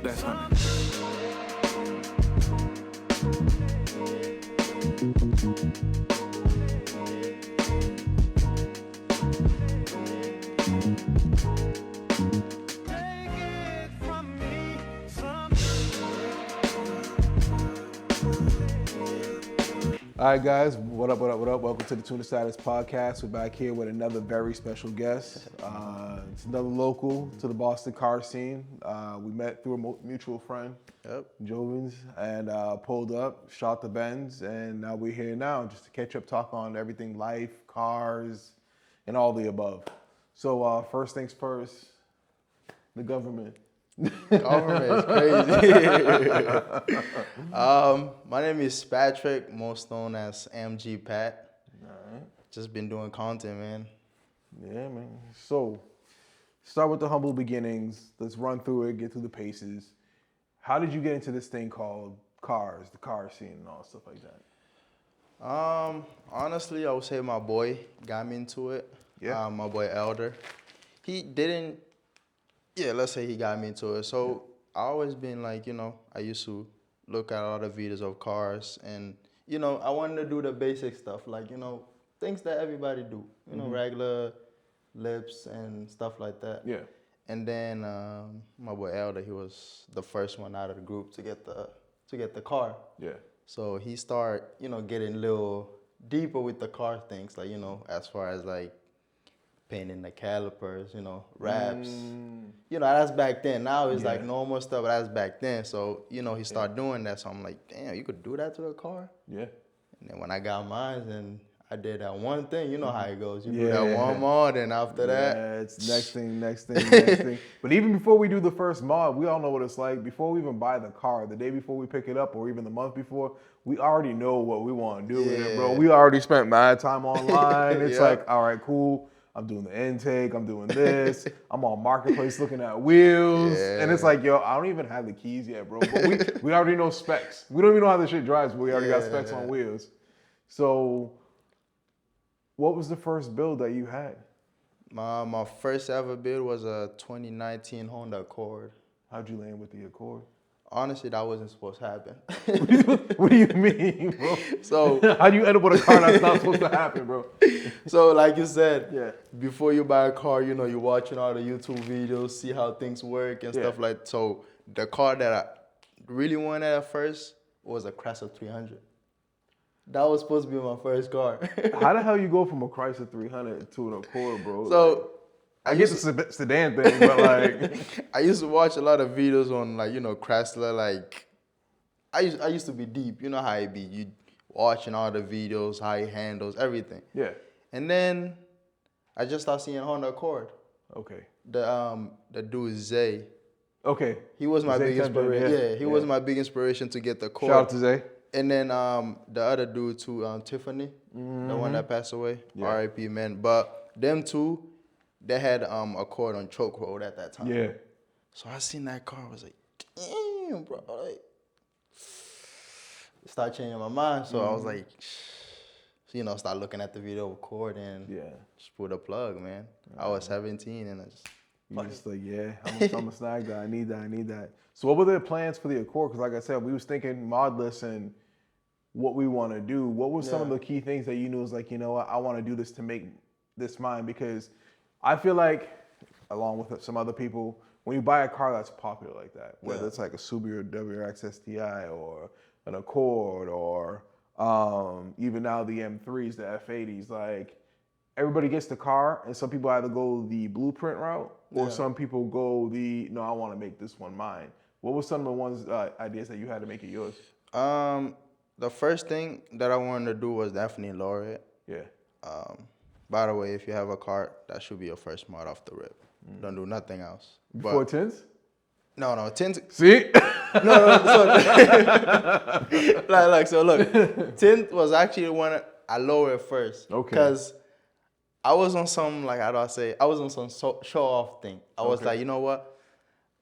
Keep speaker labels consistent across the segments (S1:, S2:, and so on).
S1: That's hunting.
S2: All right, guys, what up? Welcome to the Tuna Status Podcast. We're back here with another very special guest. It's another local to the Boston car scene. We met through a mutual friend, Jovens, and pulled up, shot the Benz, and now we're here now just to catch up, talk on everything life, cars, and all the above. So first things first, the government.
S3: Government is crazy. My name is Patrick, most known as AMGPat.
S2: Alright.
S3: Just been doing content, man.
S2: Yeah, man. So, start with the humble beginnings. Let's run through it, get through the paces. How did you get into this thing called cars, the car scene and all stuff like that?
S3: Honestly, I would say my boy got me into it.
S2: Yeah.
S3: My boy Elder. He didn't, let's say he got me into it. So I always been like, I used to look at all the videos of cars and, I wanted to do the basic stuff, like, things that everybody do, regular lips and stuff like that.
S2: Yeah.
S3: And then my boy Elder, he was the first one out of the group to get the car.
S2: Yeah.
S3: So he started, getting a little deeper with the car things, like, as far as like painting the calipers, wraps. That's back then. Now it's like normal stuff, but that's back then. So, he started doing that. So I'm like, damn, you could do that to a car?
S2: Yeah.
S3: And then when I got mine, and I did that one thing, you know how it goes. You do that one mod, and after that.
S2: Yeah, it's next thing. But even before we do the first mod, we all know what it's like. Before we even buy the car, the day before we pick it up, or even the month before, we already know what we want to do with it, bro. We already spent mad time online. It's like, all right, cool. I'm doing the intake, I'm doing this, I'm on Marketplace looking at wheels, and it's like, yo, I don't even have the keys yet, bro, but we already know specs. We don't even know how this shit drives, but we already got specs on wheels. So, what was the first build that you had?
S3: My first ever build was a 2019 Honda Accord.
S2: How'd you land with the Accord?
S3: Honestly, that wasn't supposed to happen.
S2: What do you mean, bro?
S3: So
S2: how'd you end up with a car that's not supposed to happen, bro?
S3: So like you said, before you buy a car, you're watching all the YouTube videos, see how things work and stuff like that. So the car that I really wanted at first was a Chrysler 300. That was supposed to be my first car.
S2: How the hell you go from a Chrysler 300 to an Accord, bro?
S3: So
S2: I get the sedan thing, but like
S3: I used to watch a lot of videos on like, Chrysler, like I used to be deep. You know how it be. You watching all the videos, how it handles, everything.
S2: Yeah.
S3: And then I just started seeing Honda Accord.
S2: Okay.
S3: The dude Zay.
S2: Okay.
S3: He was my big inspiration.
S2: Yeah,
S3: he was my big inspiration to get the Accord.
S2: Shout out to Zay.
S3: And then the other dude too, Tiffany, the one that passed away. R.I.P. man. But them two, they had Accord on Choke Road at that time.
S2: Yeah.
S3: So I seen that car, I was like, damn, bro. Like, start changing my mind. So I was like, start looking at the video of Accord and just pull the plug, man. I was 17 and I just.
S2: You're just like, I'm a snag that. I need that. So what were the plans for the Accord? Because like I said, we was thinking modless and what we want to do. What were some of the key things that you knew was like, what, I want to do this to make this mine? Because I feel like, along with some other people, when you buy a car that's popular like that, whether it's like a Subaru WRX STI or an Accord or even now the M3s, the F80s, like everybody gets the car and some people either go the blueprint route or some people go I want to make this one mine. What were some of the ones, ideas that you had to make it yours?
S3: The first thing that I wanted to do was definitely lower it.
S2: Yeah.
S3: By the way, if you have a car, that should be your first mod off the rip. Don't do nothing else.
S2: Before tints?
S3: No, tints.
S2: See?
S3: No. So look, tint was actually when I lowered it first.
S2: Okay.
S3: Because I was on some, like, how do I say, I was on some show off thing. I was like, you know what?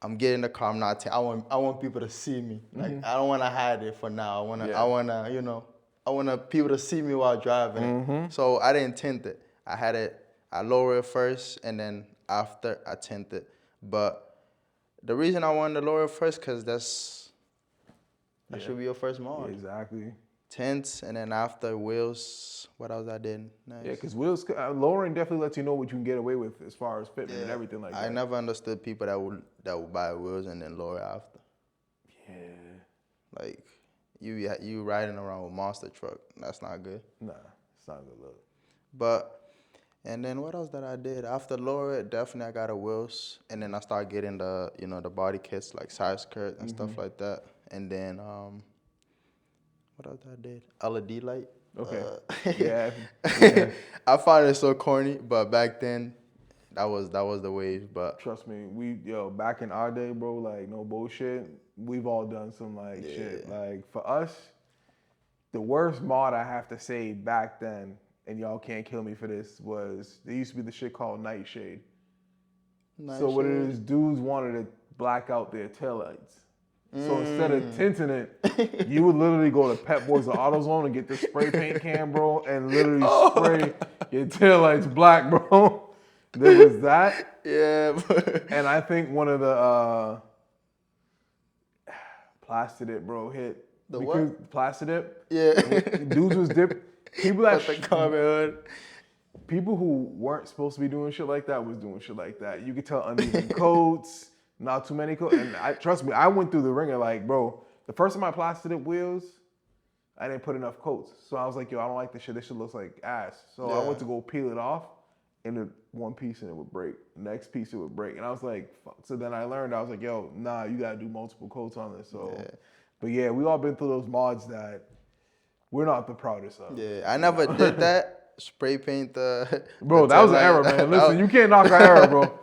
S3: I'm getting the car. I'm not. I want people to see me. Like, I don't want to hide it for now. I want people to see me while driving it. So I didn't tint it. I lowered it first, and then after I tinted. But The reason I wanted to lower it first, because that
S2: Yeah.
S3: should be your first mod.
S2: Exactly.
S3: Tints, and then after wheels, what else I did? Nice.
S2: Yeah, because wheels lowering definitely lets you know what you can get away with as far as fitment and everything like that.
S3: I never understood people that would buy wheels and then lower after.
S2: Yeah.
S3: Like you riding around with monster truck. That's not good.
S2: Nah, it's not a good look.
S3: But and then what else that I did after lower it? Definitely I got a wheels, and then I started getting the the body kits like side skirt and stuff like that. And then what else I did? LED light.
S2: Okay. Yeah.
S3: I find it so corny, but back then, that was the wave. But
S2: Trust me, back in our day, bro, like no bullshit. We've all done some like shit. Like for us, the worst mod I have to say back then, and y'all can't kill me for this, was there used to be the shit called nightshade. So what it is, dudes wanted to black out their taillights. So instead of tinting it, you would literally go to Pep Boys or AutoZone and get the spray paint can, bro, and literally spray your taillights black, bro. There was that.
S3: Yeah.
S2: And I think one of the Plastidip, bro, hit.
S3: The
S2: because
S3: what?
S2: Plastidip.
S3: Yeah.
S2: Dudes was dip. People that
S3: the carbon hood.
S2: People who weren't supposed to be doing shit like that was doing shit like that. You could tell uneven coats, not too many coats. And trust me, I went through the ringer like, bro, the first time I Plastidip wheels, I didn't put enough coats. So I was like, yo, I don't like this shit. This shit looks like ass. So I went to go peel it off, and one piece and it would break. Next piece it would break. And I was like, fuck. So then I learned, I was like, yo, nah, you gotta do multiple coats on this. So, but yeah, we all been through those mods that we're not the proudest of.
S3: Yeah, I never did that. Spray paint the
S2: bro, that was an error, man. Listen, you can't knock an error, bro.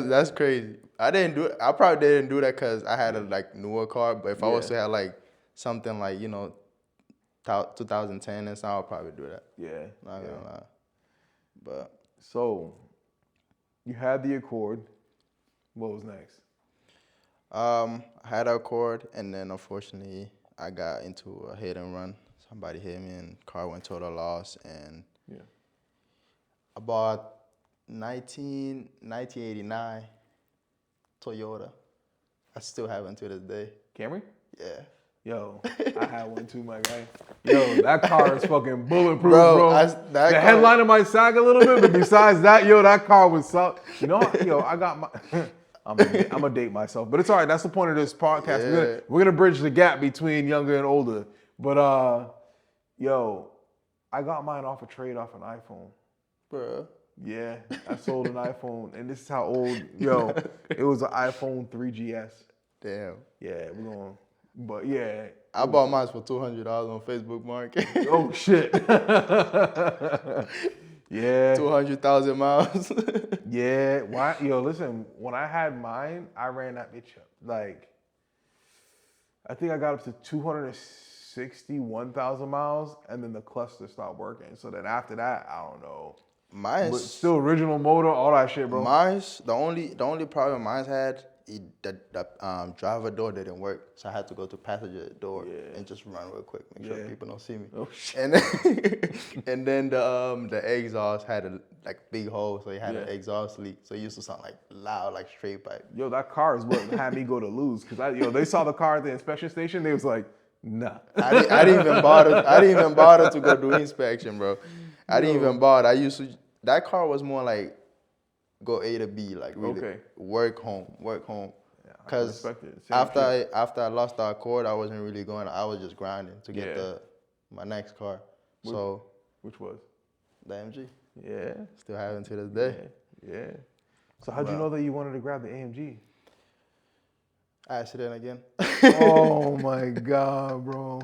S3: That's crazy. I didn't do it. I probably didn't do that because I had a like newer car. But if I was to have like something like 2010 and something, I'll probably do that.
S2: Yeah,
S3: Not gonna lie. But
S2: so you had the Accord. What was next?
S3: I had an Accord, and then unfortunately I got into a hit and run. Somebody hit me, and car went total loss. And I bought 1989 Toyota. I still have it to this day.
S2: Camry?
S3: Yeah.
S2: Yo, I had one too, my guy. Yo, that car is fucking bulletproof, bro. The headliner might sag a little bit, but besides that, yo, that car was solid. You know, yo, I got my... I'm gonna date myself, but it's all right. That's the point of this podcast.
S3: Yeah.
S2: We're gonna bridge the gap between younger and older. But yo, I got mine off a trade off an iPhone.
S3: Bruh.
S2: Yeah, I sold an iPhone, and this is how old. Yo, it was an iPhone 3GS.
S3: Damn.
S2: Yeah, we're going. But yeah,
S3: I bought mine for $200 on Facebook Market.
S2: Oh shit. Yeah.
S3: 200,000 miles.
S2: Yeah. Why? Yo, listen. When I had mine, I ran that bitch up. Like, I think I got up to 261,000 miles, and then the cluster stopped working. So then after that, I don't know.
S3: Mine's
S2: but still original motor, all that shit, bro.
S3: Mine's the only problem mine's had. The driver door didn't work, so I had to go to passenger door and just run real quick, make sure people don't see me.
S2: Oh shit.
S3: And then the exhaust had a big hole, so it had an exhaust leak, so it used to sound like loud, like straight pipe.
S2: Yo, that car is what had me go to lose, cause they saw the car at the inspection station, they was like, nah.
S3: I didn't even bother to go do inspection, bro. I didn't even bother. That car was more like go A to B, like really work home. Cause after I lost the Accord, I wasn't really going. I was just grinding to get my next car.
S2: Which was
S3: the AMG.
S2: Yeah,
S3: still have it to this day.
S2: Yeah. So how'd you know that you wanted to grab the AMG?
S3: Accident again.
S2: Oh my god, bro.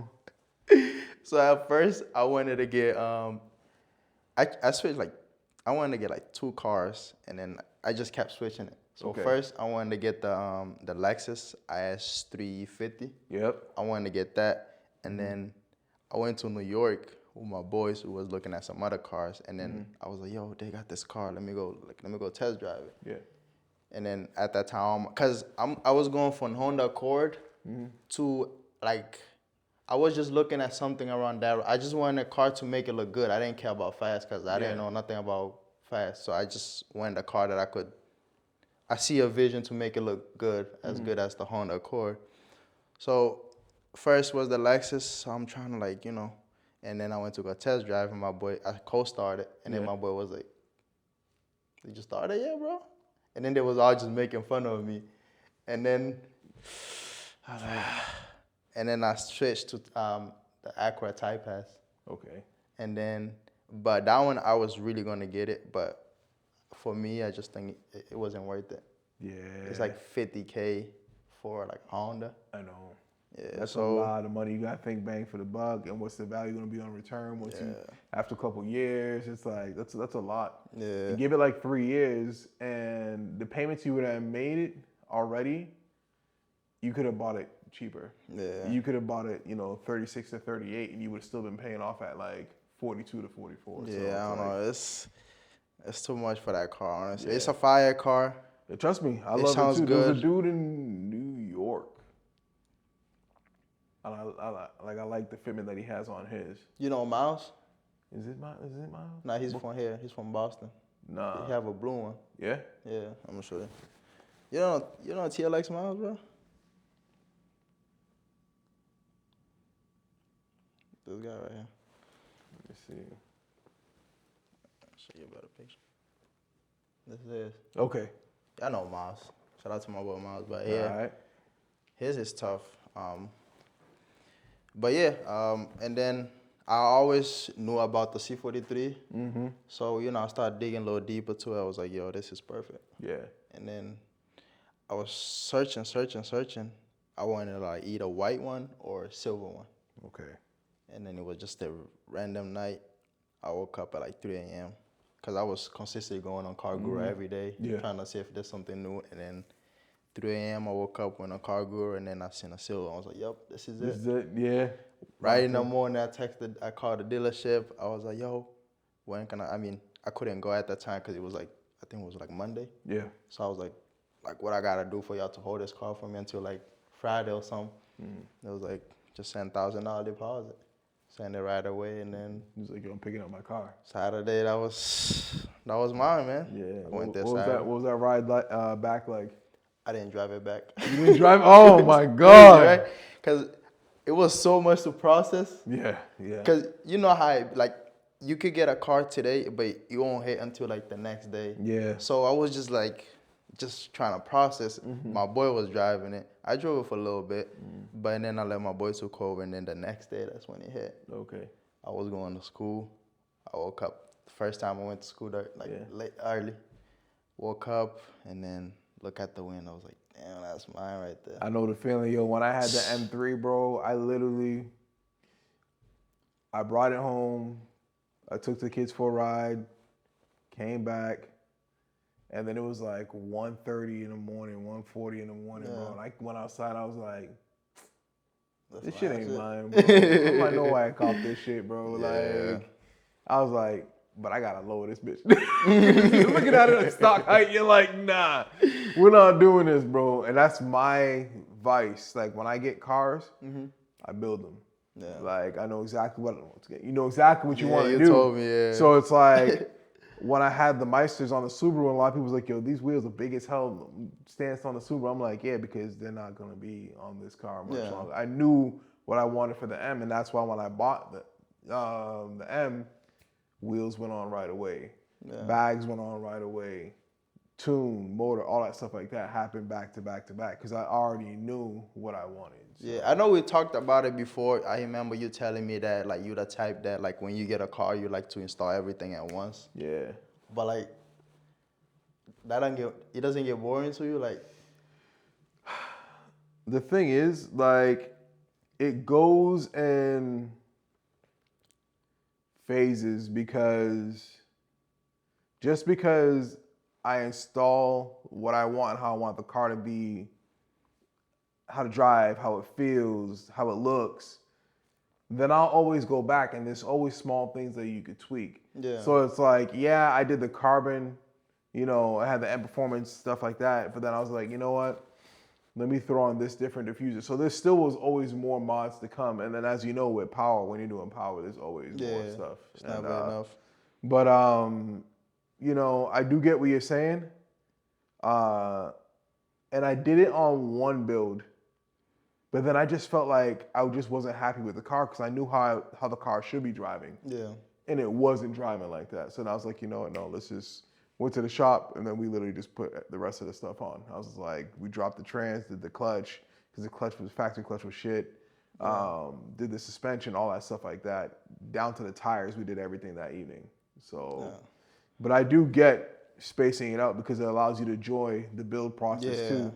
S3: So at first I wanted to get I switched I wanted to get like 2 cars, and then I just kept switching it. So first I wanted to get the Lexus IS350.
S2: Yep.
S3: I wanted to get that, and then I went to New York with my boys who was looking at some other cars, and then I was like, "Yo, they got this car. Let me go test drive it."
S2: Yeah.
S3: And then at that time, cause I was going from Honda Accord to I was just looking at something around that. I just wanted a car to make it look good. I didn't care about fast because I didn't know nothing about fast. So I just wanted a car that I could I see a vision to make it look good as the Honda Accord. So first was the Lexus. So I'm trying to like, and then I went to go test drive and I co-started, and then my boy was like, "Did you start it yet, bro?" And then they was all just making fun of me. And then I switched to the Acura Type Pass.
S2: Okay.
S3: And then, but that one I was really gonna get it, but for me, I just think it wasn't worth it.
S2: Yeah.
S3: It's like $50K for like Honda.
S2: I know.
S3: Yeah,
S2: That's
S3: so
S2: a lot of money. You got to think bang for the buck, and what's the value going to be on return once you after a couple years? It's like that's a lot.
S3: Yeah.
S2: You give it like 3 years, and the payments you would have made it already, you could have bought it cheaper.
S3: Yeah.
S2: You could have bought it, 36 to 38, and you would have still been paying off at like 42 to 44.
S3: Yeah,
S2: so
S3: I don't know. It's too much for that car, honestly.
S2: Yeah.
S3: It's a fire car.
S2: Yeah, trust me, I
S3: It
S2: love
S3: sounds
S2: it too. There was a
S3: good.
S2: dude in New York. I like the fitment that he has on his.
S3: You know Miles?
S2: Is it Miles?
S3: Nah, he's from here. He's from Boston.
S2: Nah.
S3: He have a blue one.
S2: Yeah?
S3: Yeah, I'm gonna show you. You know TLX Miles, bro? This guy right here.
S2: Let me see.
S3: I'll show you a better picture. This is.
S2: Okay.
S3: I know Miles. Shout out to my boy Miles, but yeah,
S2: All right.
S3: his is tough. But yeah, and then I always knew about the C43.
S2: Mm-hmm.
S3: So, I started digging a little deeper to it. I was like, yo, this is perfect.
S2: Yeah.
S3: And then I was searching. I wanted like either white one or silver one.
S2: Okay.
S3: And then it was just a random night. I woke up at like 3 a.m. because I was consistently going on Car Guru every day, trying to see if there's something new. And then 3 a.m. I woke up, went on Car Guru, and then I seen a silver. I was like, yep, this is it.
S2: This is it, yeah.
S3: Right in the morning, I called the dealership. I was like, yo, when can I couldn't go at that time because it was like, I think it was like Monday.
S2: Yeah.
S3: So I was like, what I got to do for y'all to hold this car for me until like Friday or something. It was like, just send $1,000 deposit. Send it right away, and then
S2: He was like, yo, I'm picking up my car.
S3: Saturday, that was mine, man.
S2: Yeah.
S3: I went there
S2: What was that ride back like?
S3: I didn't drive it back.
S2: You didn't drive? Oh, my God.
S3: Because it was so much to process.
S2: Yeah.
S3: Because you know how, you could get a car today, but you won't hit until, like, the next day.
S2: Yeah.
S3: So I was just trying to process. My boy was driving it. I drove it for a little bit, but then I let my boy took over, and then the next day, that's when it hit.
S2: Okay.
S3: I was going to school. I woke up. The first time I went to school, early. Woke up, and then look at the window. I was like, damn, that's mine right there.
S2: I know the feeling, yo. When I had the M3, bro, I brought it home. I took the kids for a ride, came back, and then it was like 1:30 in the morning, 1:40 in the morning, bro. And I went outside. I was like, this shit ain't mine, bro. I'm like, no way I caught this shit, bro.
S3: Yeah.
S2: Like, I was like, but I gotta lower this bitch. You're looking at it at stock height, you're like, nah, we're not doing this, bro. And that's my vice. Like, when I get cars, I build them.
S3: Yeah.
S2: Like, I know exactly what I want to get. You know exactly what you want to do.
S3: You told me, yeah.
S2: So it's like, when I had the Meisters on the Subaru, and a lot of people was like, yo, these wheels are big as hell, stance on the Subaru. I'm like, yeah, because they're not going to be on this car much longer. I knew what I wanted for the M, and that's why when I bought the M, wheels went on right away. Yeah. Bags went on right away. Tune, motor, all that stuff like that happened back to back to back because I already knew what I wanted. So.
S3: Yeah, I know we talked about it before. I remember you telling me that like you're the type that like when you get a car, you like to install everything at once.
S2: Yeah.
S3: But like it doesn't get boring to you, like.
S2: The thing is, like, it goes in phases because just because I install what I want and how I want the car to be, how to drive, how it feels, how it looks, then I'll always go back and there's always small things that you could tweak. Yeah. So it's like, yeah, I did the carbon, I had the M Performance, stuff like that, but then I was like, you know what? Let me throw on this different diffuser. So there still was always more mods to come. And then as you know, with power, when you're doing power, there's always more stuff.
S3: It's not enough.
S2: But, I do get what you're saying. And I did it on one build, but then I just felt like I just wasn't happy with the car because I knew how the car should be driving.
S3: Yeah.
S2: And it wasn't driving like that. So then I was like, you know what, no, let's just went to the shop and then we literally just put the rest of the stuff on. I was like, we dropped the trans, did the clutch, because the clutch was factory clutch was shit. Did the suspension, all that stuff like that. Down to the tires, we did everything that evening. So, but I do get spacing it out because it allows you to enjoy the build process too.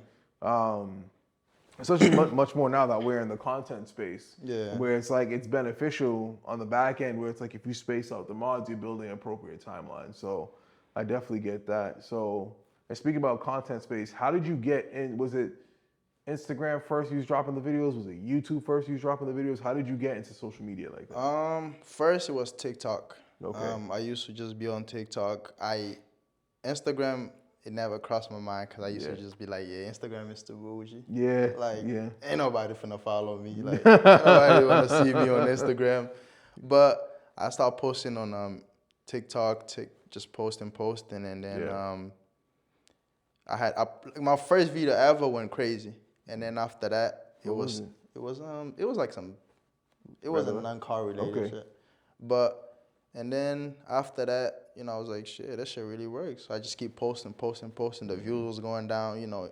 S2: Especially much more now that we're in the content space, where it's like it's beneficial on the back end, where it's like if you space out the mods, you're building an appropriate timeline. So I definitely get that. So, and speaking about content space, how did you get in? Was it Instagram first you was dropping the videos? Was it YouTube first you was dropping the videos? How did you get into social media like that?
S3: First it was TikTok.
S2: Okay.
S3: I used to just be on TikTok. Instagram, it never crossed my mind because I used to just be like, yeah, Instagram is too bougie.
S2: Yeah.
S3: Like,
S2: yeah.
S3: ain't nobody finna follow me. Like, ain't nobody wanna see me on Instagram. But I started posting on TikTok, just posting, and then my first video ever went crazy, and then after that it was like it was a non-car related shit, but. And then after that, I was like, shit, that shit really works. So I just keep posting. The views was going down, You know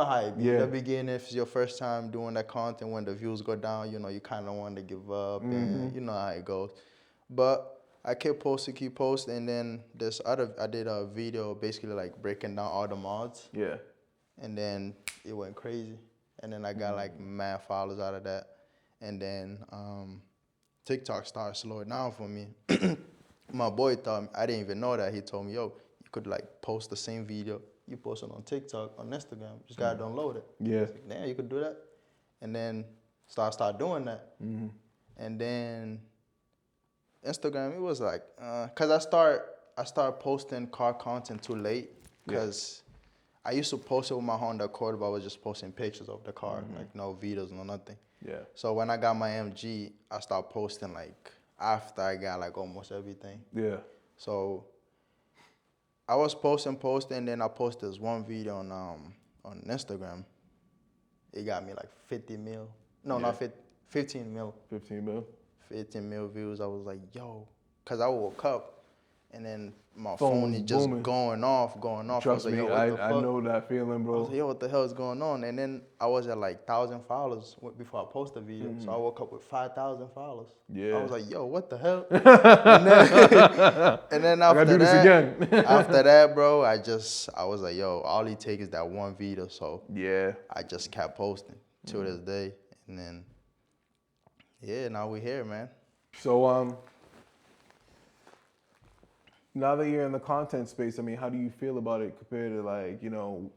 S3: how it be. In the beginning, if it's your first time doing that content, when the views go down, you kind of want to give up, and you know how it goes. But I kept posting, and then I did a video basically like breaking down all the mods.
S2: Yeah.
S3: And then it went crazy. And then I got like mad followers out of that. And then TikTok started slowing down for me. My boy told me, I didn't even know that. He told me, yo, you could like post the same video you posted on TikTok, on Instagram. Just gotta download it.
S2: Yeah.
S3: Like, damn, you could do that. And then start doing that. And then Instagram, it was like, cause I start posting car content too late. Cause I used to post it with my Honda Accord, but I was just posting pictures of the car, like no videos, no nothing.
S2: Yeah.
S3: So when I got my AMG, I started posting like after I got like almost everything.
S2: Yeah.
S3: So I was posting, and then I posted this one video on Instagram. It got me like 50 mil. No, not 50, 15 mil.
S2: 15 mil?
S3: 15 mil views. I was like, yo, because I woke up and then my phone is just going off.
S2: Trust me, I know that feeling, bro.
S3: I was like, yo, what the hell is going on? And then I was at like 1,000 followers before I posted the video. So I woke up with 5,000 followers.
S2: Yeah.
S3: I was like, yo, what the hell? and then after
S2: I gotta do this again.
S3: after that, bro, I was like, yo, all it takes is that one video. So I just kept posting till this day. And then, now we're here, man.
S2: So, now that you're in the content space, I mean, how do you feel about it compared to like,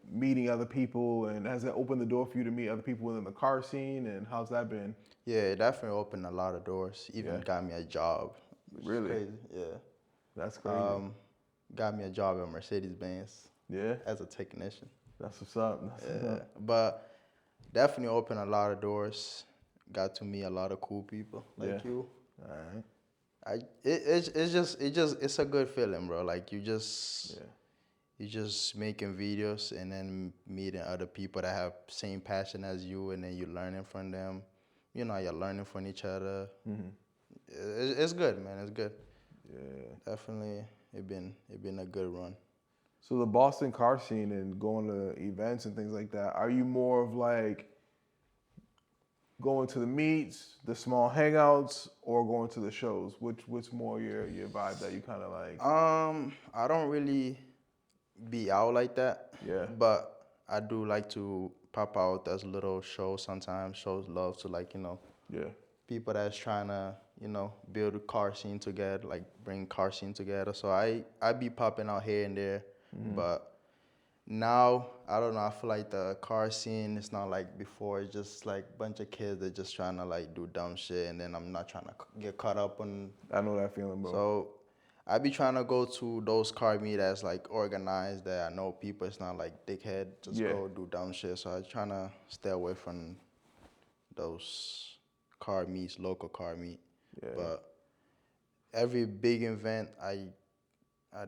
S2: meeting other people, and has that opened the door for you to meet other people within the car scene, and how's that been?
S3: Yeah, it definitely opened a lot of doors. Even got me a job.
S2: Really?
S3: Crazy. Yeah.
S2: That's crazy.
S3: Got me a job at Mercedes as a technician.
S2: That's what's up. That's what's up.
S3: But definitely opened a lot of doors. Got to meet a lot of cool people like you.
S2: All right.
S3: It's a good feeling, bro. Like you just making videos and then meeting other people that have same passion as you, and then you learning from them. You're learning from each other. It's good, man. It's good. Yeah, definitely. It been a good run.
S2: So the Boston car scene and going to events and things like that, are you more of like going to the meets, the small hangouts, or going to the shows? What's more your vibe that you kind of like?
S3: I don't really be out like that.
S2: Yeah.
S3: But I do like to pop out as little shows sometimes. Shows love to people that's trying to, build a car scene together, like bring car scene together. So I be popping out here and there. But now, I don't know, I feel like the car scene is not like before. It's just like a bunch of kids that just trying to like do dumb shit, and then I'm not trying to get caught up on.
S2: I know that feeling, bro.
S3: So I be trying to go to those car meet that's like organized, that I know people. It's not like dickhead, just go do dumb shit. So I trying to stay away from those car meets, local car meet. Yeah. But every big event, I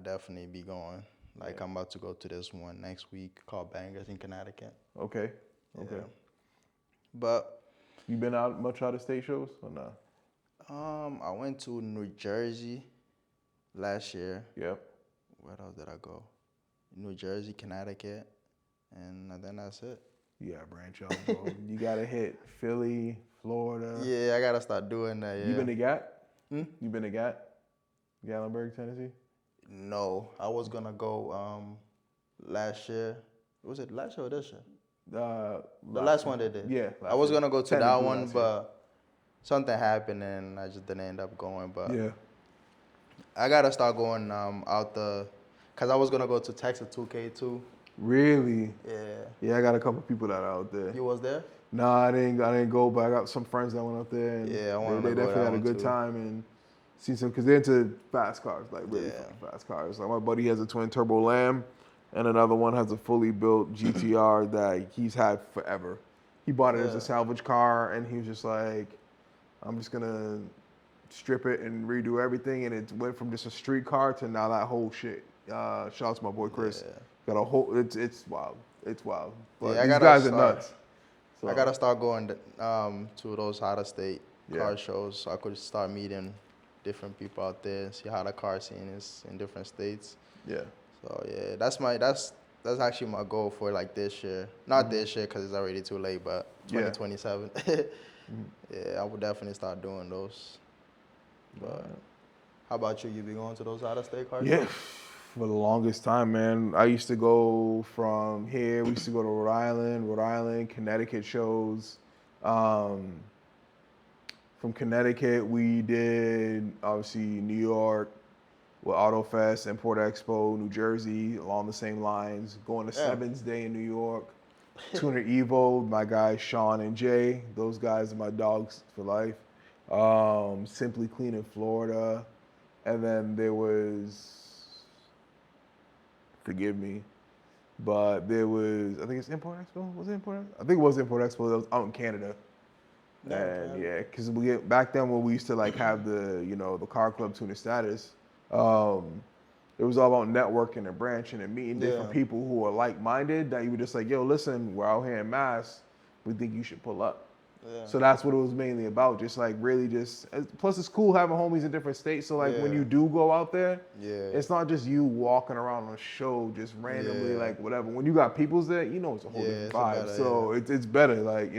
S3: definitely be going. Like I'm about to go to this one next week called Bangers in Connecticut.
S2: Okay.
S3: Yeah.
S2: Okay.
S3: But
S2: You been out much out of state shows or no?
S3: I went to New Jersey last year.
S2: Yep.
S3: Where else did I go? New Jersey, Connecticut, and then that's it.
S2: You gotta branch out, bro. You gotta hit Philly, Florida.
S3: Yeah, I gotta start doing that. Yeah.
S2: You been to Gat?
S3: Hmm?
S2: You been to Gat? Gatlinburg, Tennessee?
S3: No, I was gonna go last year. Was it last year or this year? The last one they did.
S2: Yeah.
S3: I was gonna go to that
S2: Technically
S3: one,
S2: last year.
S3: but something happened and I just didn't end up going. But
S2: Yeah.
S3: I gotta start going out cause I was gonna go to Texas 2K too.
S2: Really?
S3: Yeah.
S2: Yeah, I got a couple people that are out there.
S3: You was there?
S2: Nah, I didn't go, but I got some friends that went out there, and
S3: Yeah, I wanted
S2: they
S3: to go
S2: definitely
S3: that
S2: had a
S3: one
S2: good
S3: too.
S2: time and see some because they're into fast cars, like really fast cars. Like my buddy has a twin turbo Lam, and another one has a fully built GTR that he's had forever. He bought it as a salvage car, and he was just like, "I'm just gonna strip it and redo everything," and it went from just a street car to now that whole shit. Shout out to my boy Chris.
S3: Yeah.
S2: Got a whole. It's wild. It's wild. But
S3: Yeah, I
S2: these
S3: gotta
S2: guys are
S3: start.
S2: nuts. So,
S3: I gotta start going to those out of state
S2: Yeah.
S3: car shows so I could start meeting different people out there and see how the car scene is in different states.
S2: Yeah.
S3: So yeah, that's actually my goal for like this year. Not this year because it's already too late, but 2027. Yeah, I would definitely start doing those. But how about you? You be going to those out of state car
S2: Yeah.
S3: shows?
S2: For the longest time, man. I used to go from here. We used to go to Rhode Island, Connecticut shows. From Connecticut, we did obviously New York with AutoFest, Import Expo, New Jersey, along the same lines. Going to Sevens Day in New York. Tuner Evo, my guys Sean and Jay. Those guys are my dogs for life. Simply Clean in Florida. And then there was, forgive me, but there was, I think it's Import Expo. Was it Import Expo? I think it was Import Expo. That was out in Canada. And yeah, because back then when we used to like have the, the car club tuner status, it was all about networking and branching and meeting different people who are like-minded that you were just like, yo, listen, we're out here in Mass. We think you should pull up. Yeah. So that's what it was mainly about. Just like really plus it's cool having homies in different states. So like when you do go out there, it's not just you walking around on a show just randomly, like whatever. When you got peoples there, it's a whole different vibe. So it's better, like,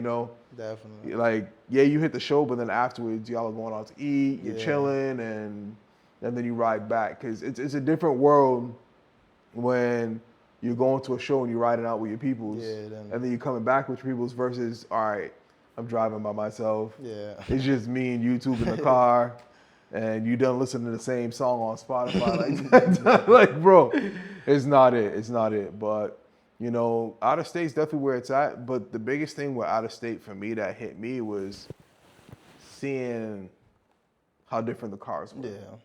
S3: Definitely.
S2: like, you hit the show, but then afterwards y'all are going out to eat, you're chilling, and then you ride back. Cause it's a different world when you're going to a show and you're riding out with your peoples, and then you're coming back with your peoples versus, all right, I'm driving by myself.
S3: Yeah.
S2: It's just me and YouTube in the car, and you done listening to the same song on Spotify. Like, bro, it's not it. It's not it. But, out of state's definitely where it's at. But the biggest thing with out of state for me that hit me was seeing how different the cars were.
S3: Yeah.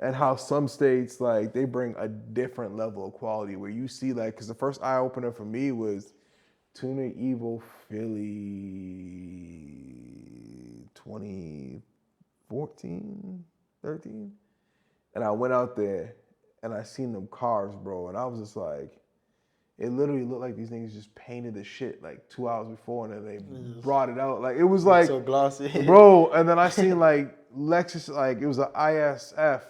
S2: And how some states, like, they bring a different level of quality where you see, like, because the first eye opener for me was Tuner Evo Philly 2014, 13. And I went out there and I seen them cars, bro. And I was just like, it literally looked like these niggas just painted the shit like 2 hours before and then they brought it out. Like, it was like,
S3: so glossy.
S2: Bro, and then I seen like Lexus, like it was an ISF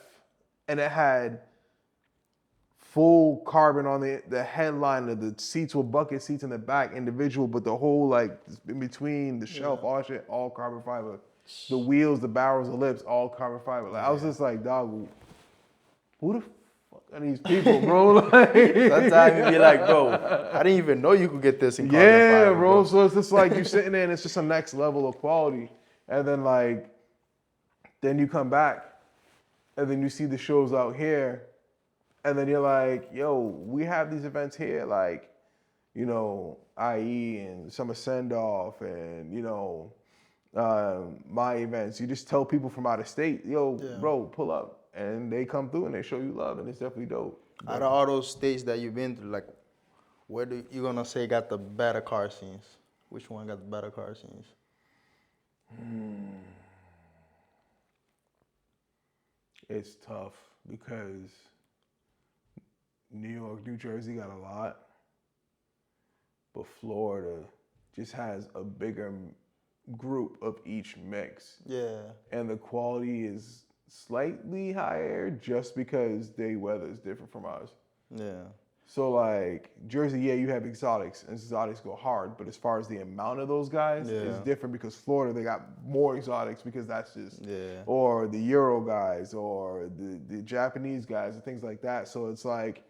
S2: and it had full carbon on the headline of the seats were bucket seats in the back, individual, but the whole like in between the shelf, all shit, all carbon fiber. The wheels, the barrels, the lips, all carbon fiber. Like I was just like, dog, who the fuck are these people, bro? Like,
S3: sometimes you be like, bro, I didn't even know you could get this in carbon fiber,
S2: bro. So it's just like you sitting there and it's just a next level of quality. And then like, then you come back and then you see the shows out here. And then you're like, yo, we have these events here, like, IE and Summer Send-Off and, my events. You just tell people from out of state, yo, bro, pull up. And they come through and they show you love, and it's definitely dope.
S3: Out of all those states that you've been through, like, where do you gonna say got the better car scenes? Which one got the better car scenes?
S2: It's tough because New York, New Jersey got a lot, but Florida just has a bigger group of each mix.
S3: Yeah.
S2: And the quality is slightly higher just because their weather is different from ours.
S3: Yeah.
S2: So like Jersey, yeah, you have exotics, and exotics go hard, but as far as the amount of those guys, it's different because Florida, they got more exotics because that's just, or the Euro guys, or the Japanese guys, and things like that. So it's like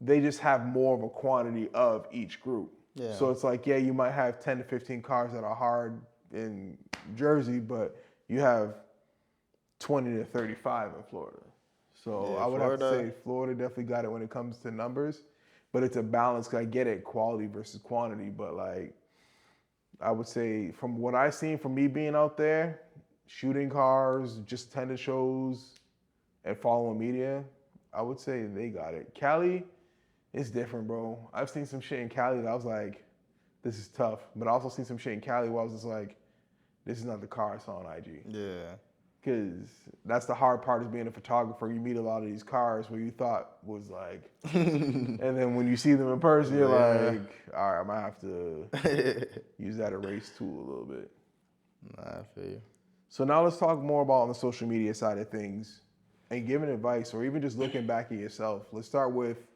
S2: they just have more of a quantity of each group. Yeah. So it's like, yeah, you might have 10 to 15 cars that are hard in Jersey, but you have 20 to 35 in Florida. So yeah, I would have to say Florida definitely got it when it comes to numbers, but it's a balance. 'Cause I get it, quality versus quantity, but like I would say from what I've seen from me being out there, shooting cars, just attending shows, and following media, I would say they got it. Cali, it's different, bro. I've seen some shit in Cali that I was like, this is tough. But I also seen some shit in Cali where I was just like, this is not the car I saw on IG. Yeah. Because that's the hard part is being a photographer. You meet a lot of these cars where you thought was like, and then when you see them in person, you're like, all right, I might have to use that erase tool a little bit.
S3: Nah, I feel you.
S2: So now let's talk more about on the social media side of things and giving advice or even just looking back at yourself. Let's start with,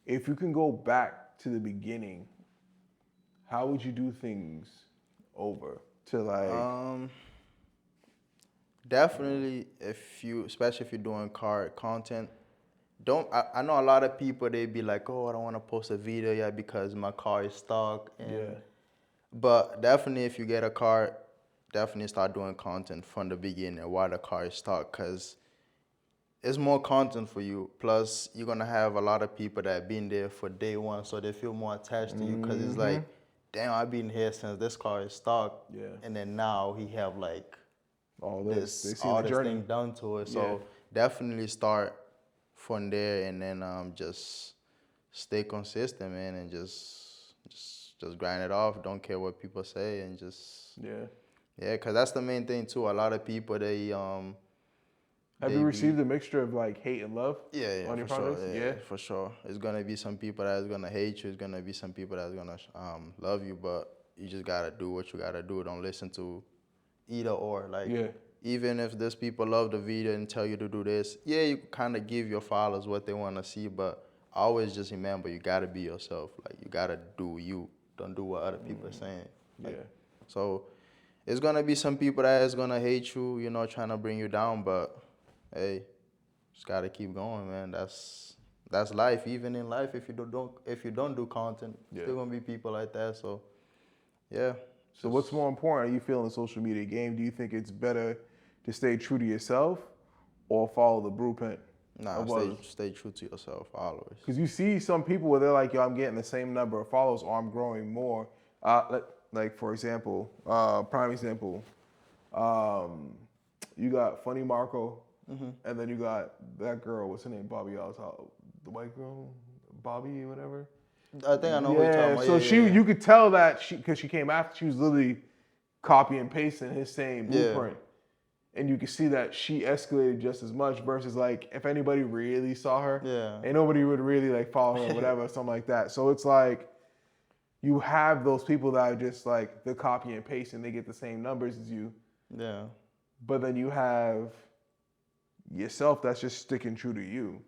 S2: if you can go back to the beginning, how would you do things over to like...
S3: Definitely, especially if you're doing car content, I know a lot of people, they be like, oh, I don't want to post a video yet because my car is stock. But definitely if you get a car, definitely start doing content from the beginning while the car is stock, because it's more content for you. Plus, you're going to have a lot of people that have been there for day one, so they feel more attached to you because it's like, damn, I've been here since this car is stock. Yeah. And then now he have like all this thing done to it. So definitely start from there and then just stay consistent, man, and just grind it off. Don't care what people say and just because that's the main thing too. A lot of people, they
S2: have you received a mixture of like hate and love?
S3: On your products? Yeah, for sure. It's gonna be some people that's gonna hate you. It's gonna be some people that's gonna love you, but you just gotta do what you gotta do. Don't listen to either or. Like, even if these people love the video and tell you to do this, you kind of give your followers what they want to see, but always just remember, you got to be yourself. Like, you got to do you. Don't do what other people are saying. Like, so it's going to be some people that is going to hate you, you know, trying to bring you down, but hey, just got to keep going, man. That's life. Even in life, if you don't do content, still going to be people like that. So, yeah.
S2: So what's more important? Are you feeling the social media game? Do you think it's better to stay true to yourself or follow the blueprint?
S3: Nah, stay true to yourself always.
S2: Because you see some people where they're like, yo, I'm getting the same number of followers or I'm growing more. Like for example, prime example, you got Funny Marco, and then you got that girl, what's her name, Bobby Altal, the white girl, Bobby, whatever.
S3: I think I know what you're talking about.
S2: So you could tell that because she came after, she was literally copy and pasting his same blueprint. And you can see that she escalated just as much versus like if anybody really saw her, and nobody would really like follow her or whatever, something like that. So it's like you have those people that are just like the copy and paste and they get the same numbers as you. Yeah. But then you have yourself that's just sticking true to you.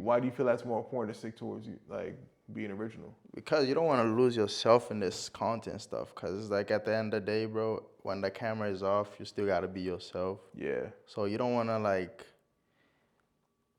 S2: Why do you feel that's more important to stick towards you, like being original?
S3: Because you don't want to lose yourself in this content stuff. Because it's like at the end of the day, bro, when the camera is off, you still got to be yourself. Yeah. So you don't want to like,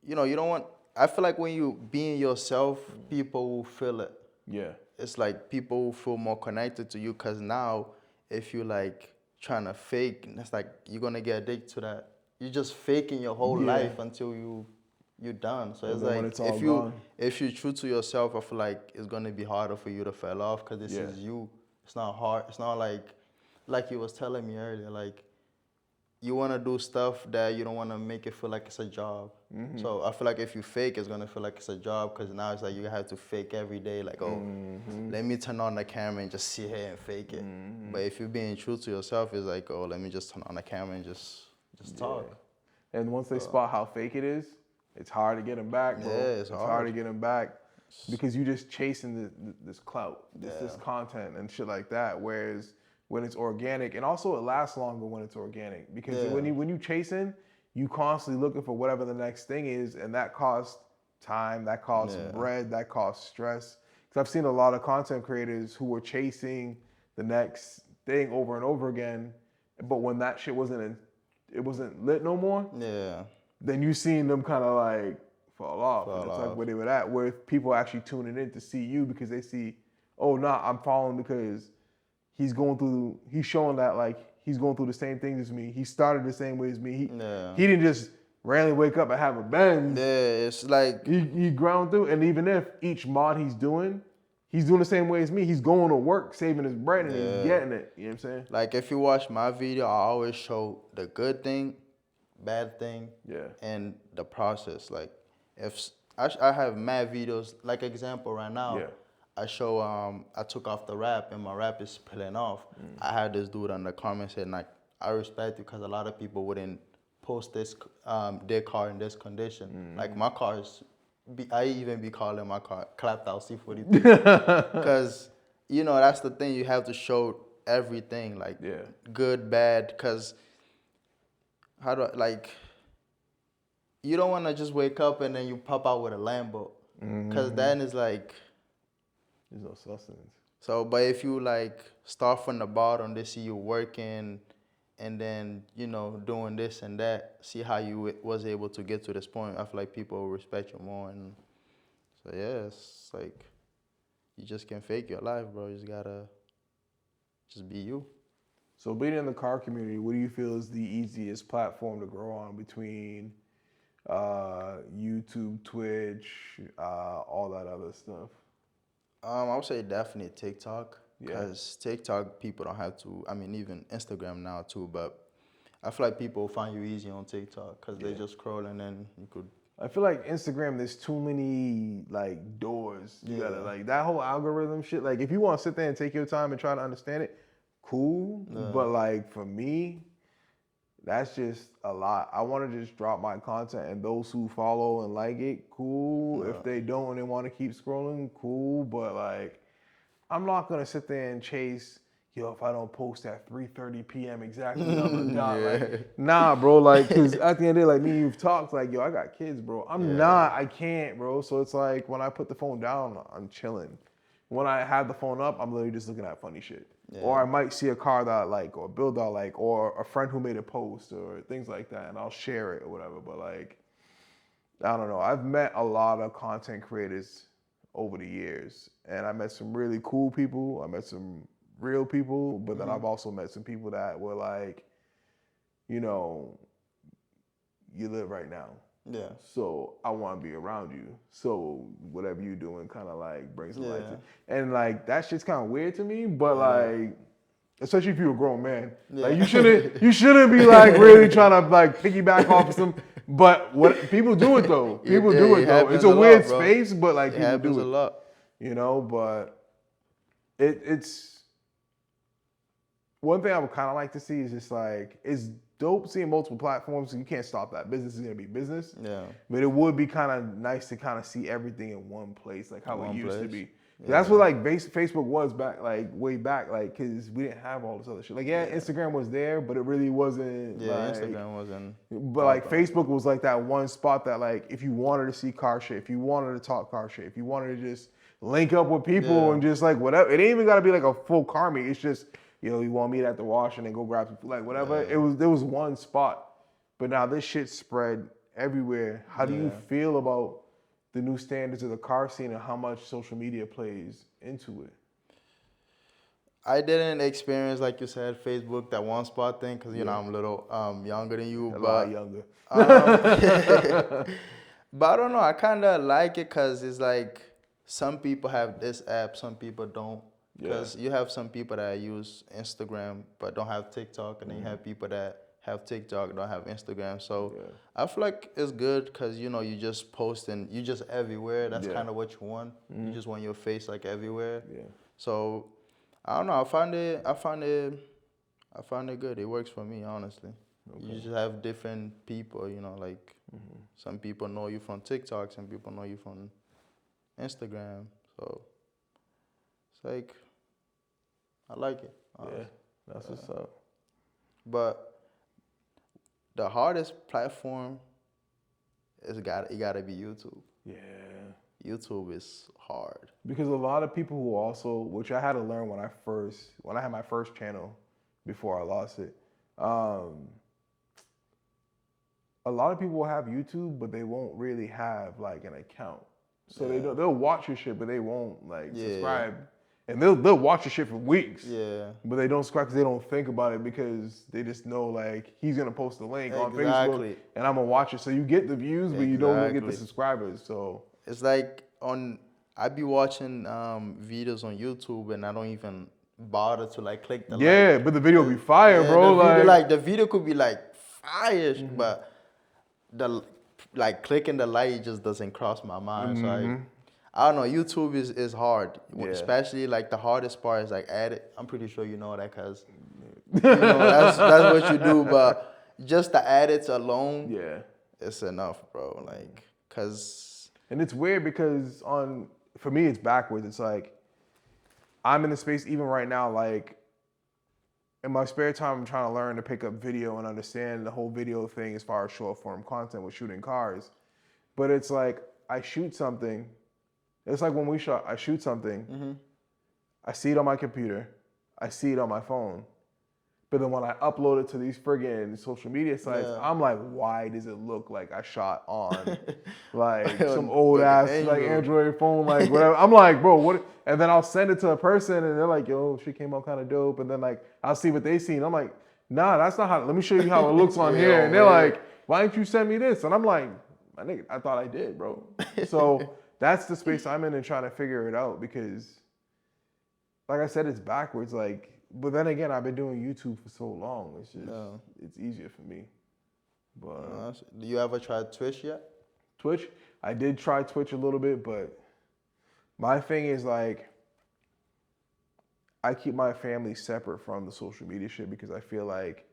S3: you don't want, I feel like when you being yourself, people will feel it. Yeah. It's like people will feel more connected to you because now if you like trying to fake, it's like you're going to get addicted to that. You're just faking your whole life until you're done. So it's like if you're true to yourself, I feel like it's gonna be harder for you to fall off because this is you. It's not hard. It's not like you was telling me earlier. Like you wanna do stuff that you don't wanna make it feel like it's a job. So I feel like if you fake, it's gonna feel like it's a job because now it's like you have to fake every day. Like let me turn on the camera and just sit here and fake it. But if you're being true to yourself, it's like let me just turn on the camera and just talk.
S2: And once they spot how fake it is, It's hard to get them back, bro.
S3: Yeah,
S2: it's hard to get them back because you just chasing this clout, this
S3: Yeah.
S2: content and shit like that. Whereas when it's organic, and also it lasts longer when it's organic because
S3: Yeah.
S2: when you chasing, you constantly looking for whatever the next thing is, and that costs time, that costs
S3: Yeah.
S2: bread, that costs stress. Because I've seen a lot of content creators who were chasing the next thing over and over again, but when that shit it wasn't lit no more.
S3: Yeah.
S2: Then you seen them kind of like fall off.
S3: Fall
S2: and it's
S3: off.
S2: like where they were at, where people actually tuning in to see you because they see, oh, nah, I'm following because he's showing that like he's going through the same things as me. He started the same way as me. He didn't just randomly wake up and have a Benz.
S3: Yeah, it's like
S2: He ground through, and even if each mod he's doing the same way as me. He's going to work, saving his bread, and he's getting it. You know what I'm saying?
S3: Like if you watch my video, I always show the good thing, bad thing, and the process. Like if I have mad videos, like example right now, I show I took off the wrap and my wrap is peeling off. I had this dude on the comment saying like, I respect you because a lot of people wouldn't post this their car in this condition. Like my car is, I even be calling my car clapped out C43 because you know that's the thing, you have to show everything like good, bad, because how do I, like, you don't want to just wake up and then you pop out with a Lambo because then it's like
S2: there's no sustenance.
S3: So, but if you like start from the bottom, they see you working and then, you know, doing this and that, see how you was able to get to this point. I feel like people will respect you more. And so, yeah, it's like you just can't fake your life, bro. You just gotta just be you.
S2: So being in the car community, what do you feel is the easiest platform to grow on between YouTube, Twitch, all that other stuff?
S3: I would say definitely TikTok, because TikTok people don't have to. I mean, even Instagram now too. But I feel like people find you easy on TikTok because they just scroll and then you could. I
S2: feel like Instagram, there's too many like doors. You gotta like that whole algorithm shit. Like if you want to sit there and take your time and try to understand it, cool. But like for me, that's just a lot. I want to just drop my content, and those who follow and like it, cool. If they don't and they want to keep scrolling, cool. But like, I'm not gonna sit there and chase. Yo, if I don't post at 3:30 p.m. exactly on the dot, like, nah, bro. Like, cause at the end of the day, like me, and you've talked. Like, yo, I got kids, bro. I can't, bro. So it's like when I put the phone down, I'm chilling. When I have the phone up, I'm literally just looking at funny shit. Or I might see a car that I like, or a build I like, or a friend who made a post, or things like that, and I'll share it or whatever. But like, I don't know. I've met a lot of content creators over the years, and I met some really cool people. I met some real people, but then I've also met some people that were like, you know, you live right now. Yeah. So I want to be around you. So whatever you're doing kind of like brings some life to. And like that shit's kind of weird to me, but like, especially if you're a grown man, like you shouldn't be like really trying to like piggyback off of some. But what people do it though. People do it though. It's a weird space, but like people do it. A lot. You know, but it's one thing I would kind of like to see is just like it's dope seeing multiple platforms. So you can't stop that. Business is gonna be business. Yeah. But it would be kind of nice to kind of see everything in one place, like how it used to be. That's what like Facebook was back, like way back, like because we didn't have all this other shit. Like Instagram was there, but it really wasn't. Yeah, like, Instagram wasn't. But like Facebook was like that one spot that like if you wanted to see car shit, if you wanted to talk car shit, if you wanted to just link up with people and just like whatever. It ain't even gotta be like a full car meet. It's just, you know, you want to meet at the wash and then go grab some food, like whatever. There was one spot, but now this shit spread everywhere. How do you feel about the new standards of the car scene and how much social media plays into it? I didn't experience, like you said, Facebook, that one spot thing, because you know I'm a little younger than you, a lot younger. But I don't know. I kind of like it because it's like some people have this app, some people don't. Because you have some people that use Instagram but don't have TikTok, and then you have people that have TikTok, don't have Instagram. So I feel like it's good because, you know, you just post and you just everywhere. That's kind of what you want. You just want your face like everywhere. Yeah. So I don't know. I find it good. It works for me, honestly.
S3: You just have different people, you know, like some people know you from TikTok, some people know you from Instagram. So it's like, I like it.
S2: Yeah, that's what's up.
S3: But the hardest platform it gotta be YouTube.
S2: Yeah.
S3: YouTube is hard.
S2: Because a lot of people who also, which I had to learn when I had my first channel before I lost it, a lot of people will have YouTube, but they won't really have like an account. So they'll watch your shit, but they won't like subscribe. And they'll watch your shit for weeks.
S3: Yeah.
S2: But they don't subscribe because they don't think about it because they just know like he's gonna post a link on Facebook and I'm gonna watch it. So you get the views, but you don't get the subscribers. So
S3: it's like I be watching videos on YouTube and I don't even bother to like click the like.
S2: But the video be fire, bro.
S3: The video could be like fire, but the like clicking the like just doesn't cross my mind. So I don't know. YouTube is hard, especially like the hardest part is like edit. I'm pretty sure you know that because you know that's what you do. But just the edits alone, it's enough, bro. Like, cause
S2: and it's weird because for me it's backwards. It's like I'm in a space even right now. Like in my spare time, I'm trying to learn to pick up video and understand the whole video thing as far as short form content with shooting cars. But it's like I shoot something. It's like when I shoot something, I see it on my computer, I see it on my phone, but then when I upload it to these friggin' social media sites, I'm like, why does it look like I shot on like some old ass like Android phone, like whatever? I'm like, bro, what? And then I'll send it to a person and they're like, yo, shit came out kind of dope. And then like, I'll see what they see and I'm like, nah, that's not how, let me show you how it looks on here. And they're like, why didn't you send me this? And I'm like, my nigga, I thought I did, bro. So that's the space I'm in and trying to figure it out because, like I said, it's backwards. Like, but then again, I've been doing YouTube for so long. It's just, it's easier for me. But
S3: do you ever try Twitch yet?
S2: Twitch, I did try Twitch a little bit, but my thing is like, I keep my family separate from the social media shit because I feel like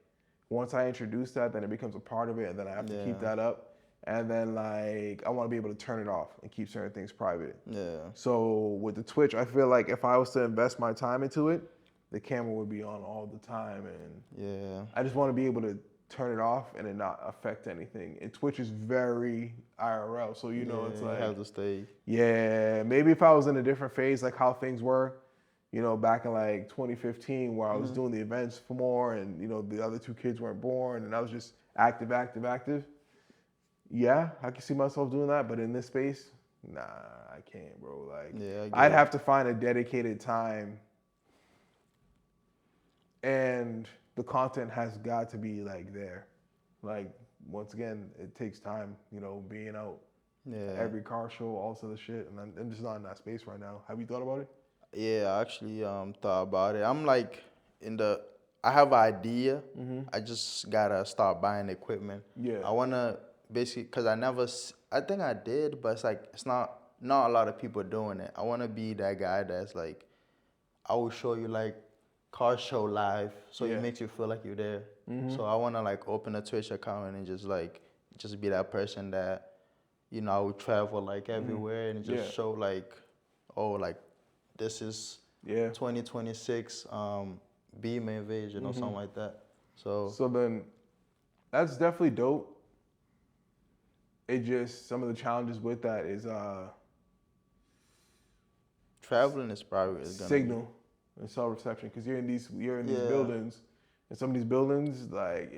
S2: once I introduce that, then it becomes a part of it, and then I have to keep that up. And then like I want to be able to turn it off and keep certain things private. Yeah. So with the Twitch, I feel like if I was to invest my time into it, the camera would be on all the time, and I just want to be able to turn it off and it not affect anything. And Twitch is very IRL, so you know it's like
S3: you have to stay.
S2: Yeah, maybe if I was in a different phase, like how things were, you know, back in like 2015, where I was doing the events for more, and you know the other two kids weren't born, and I was just active. Yeah, I can see myself doing that, but in this space, nah, I can't, bro. Like, I'd have to find a dedicated time, and the content has got to be like there. Like, once again, it takes time, you know, being out. Every car show, all this other shit, and I'm just not in that space right now. Have you thought about it?
S3: Yeah, I actually thought about it. I'm like I have an idea. I just gotta start buying equipment. I wanna basically, cause I think I did, but it's like it's not a lot of people doing it. I wanna be that guy that's like, I will show you like car show live, so it makes you feel like you're there. So I wanna like open a Twitch account and just be that person that, you know, I would travel like everywhere and just show like, oh, like this is 2026 Beamer Invasion or something like that. So
S2: then that's definitely dope. It just, some of the challenges with that is
S3: traveling is probably
S2: signal and cell reception, because you're in these buildings, and some of these buildings like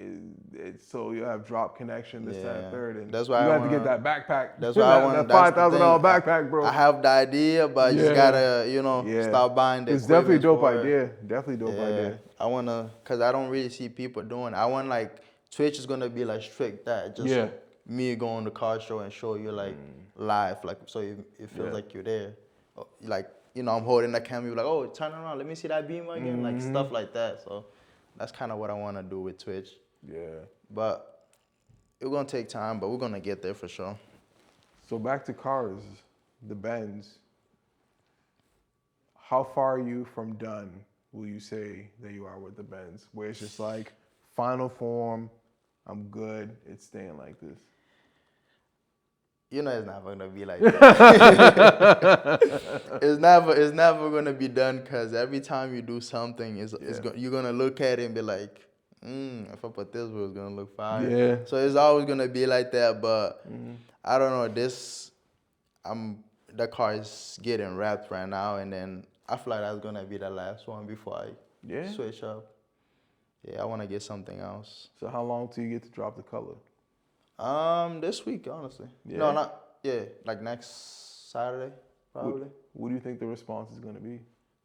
S2: it's so you have drop connection, this, that, and third, and
S3: that's why
S2: you have to get that backpack.
S3: That's why I want
S2: that $5,000 backpack, bro.
S3: I have the idea, but I just gotta, you know, start buying the.
S2: It's definitely a dope idea. Definitely dope idea.
S3: I wanna, cause I don't really see people doing it. I want like Twitch is gonna be like strict that just me going to car show and show you like live, like so it feels like you're there, like. You know, I'm holding the camera, like, oh, turn around, let me see that beam again, like stuff like that. So that's kind of what I want to do with Twitch. Yeah. But it's going to take time, but we're going to get there for sure.
S2: So back to cars, the Benz. How far are you from done, will you say, that you are with the Benz? Where it's just like final form, I'm good. It's staying like this.
S3: You know, it's never gonna be like that. It's never gonna be done, because every time you do something, you're gonna look at it and be like, if I put this, it's gonna look fire.
S2: Yeah.
S3: So it's always gonna be like that. But I don't know. The car is getting wrapped right now, and then I feel like that's gonna be the last one before I switch up. Yeah, I wanna get something else.
S2: So how long till you get to drop the color?
S3: This week, honestly.
S2: Yeah.
S3: No, like next Saturday, probably.
S2: What do you think the response is gonna be?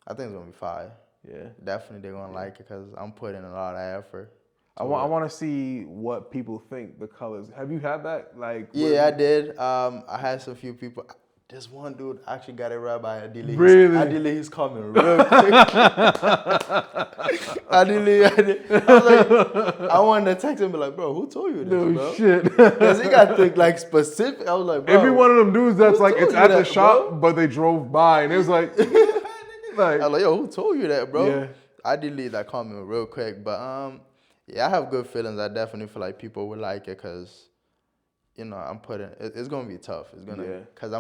S3: I think it's gonna be fire.
S2: Yeah.
S3: Definitely they're gonna like it, because I'm putting in a lot of effort.
S2: I want to see what people think the colors. Have you had that? Like.
S3: Yeah, I did. I had some few people. This one dude actually got it right by Adili.
S2: Really?
S3: Adili, he's coming real quick. Adili. I was like, I wanted to text him and be like, bro, who told you this,
S2: No
S3: bro?
S2: shit.
S3: Because he got to like specific. I was like, bro.
S2: It'd be one of them dudes that's like, it's at the shop,
S3: bro?
S2: but they drove by, and it was like,
S3: I was like, yo, who told you that, bro?
S2: Yeah.
S3: I delete that comment real quick, but yeah, I have good feelings. I definitely feel like people would like it, because, you know, it's gonna be tough. It's gonna, because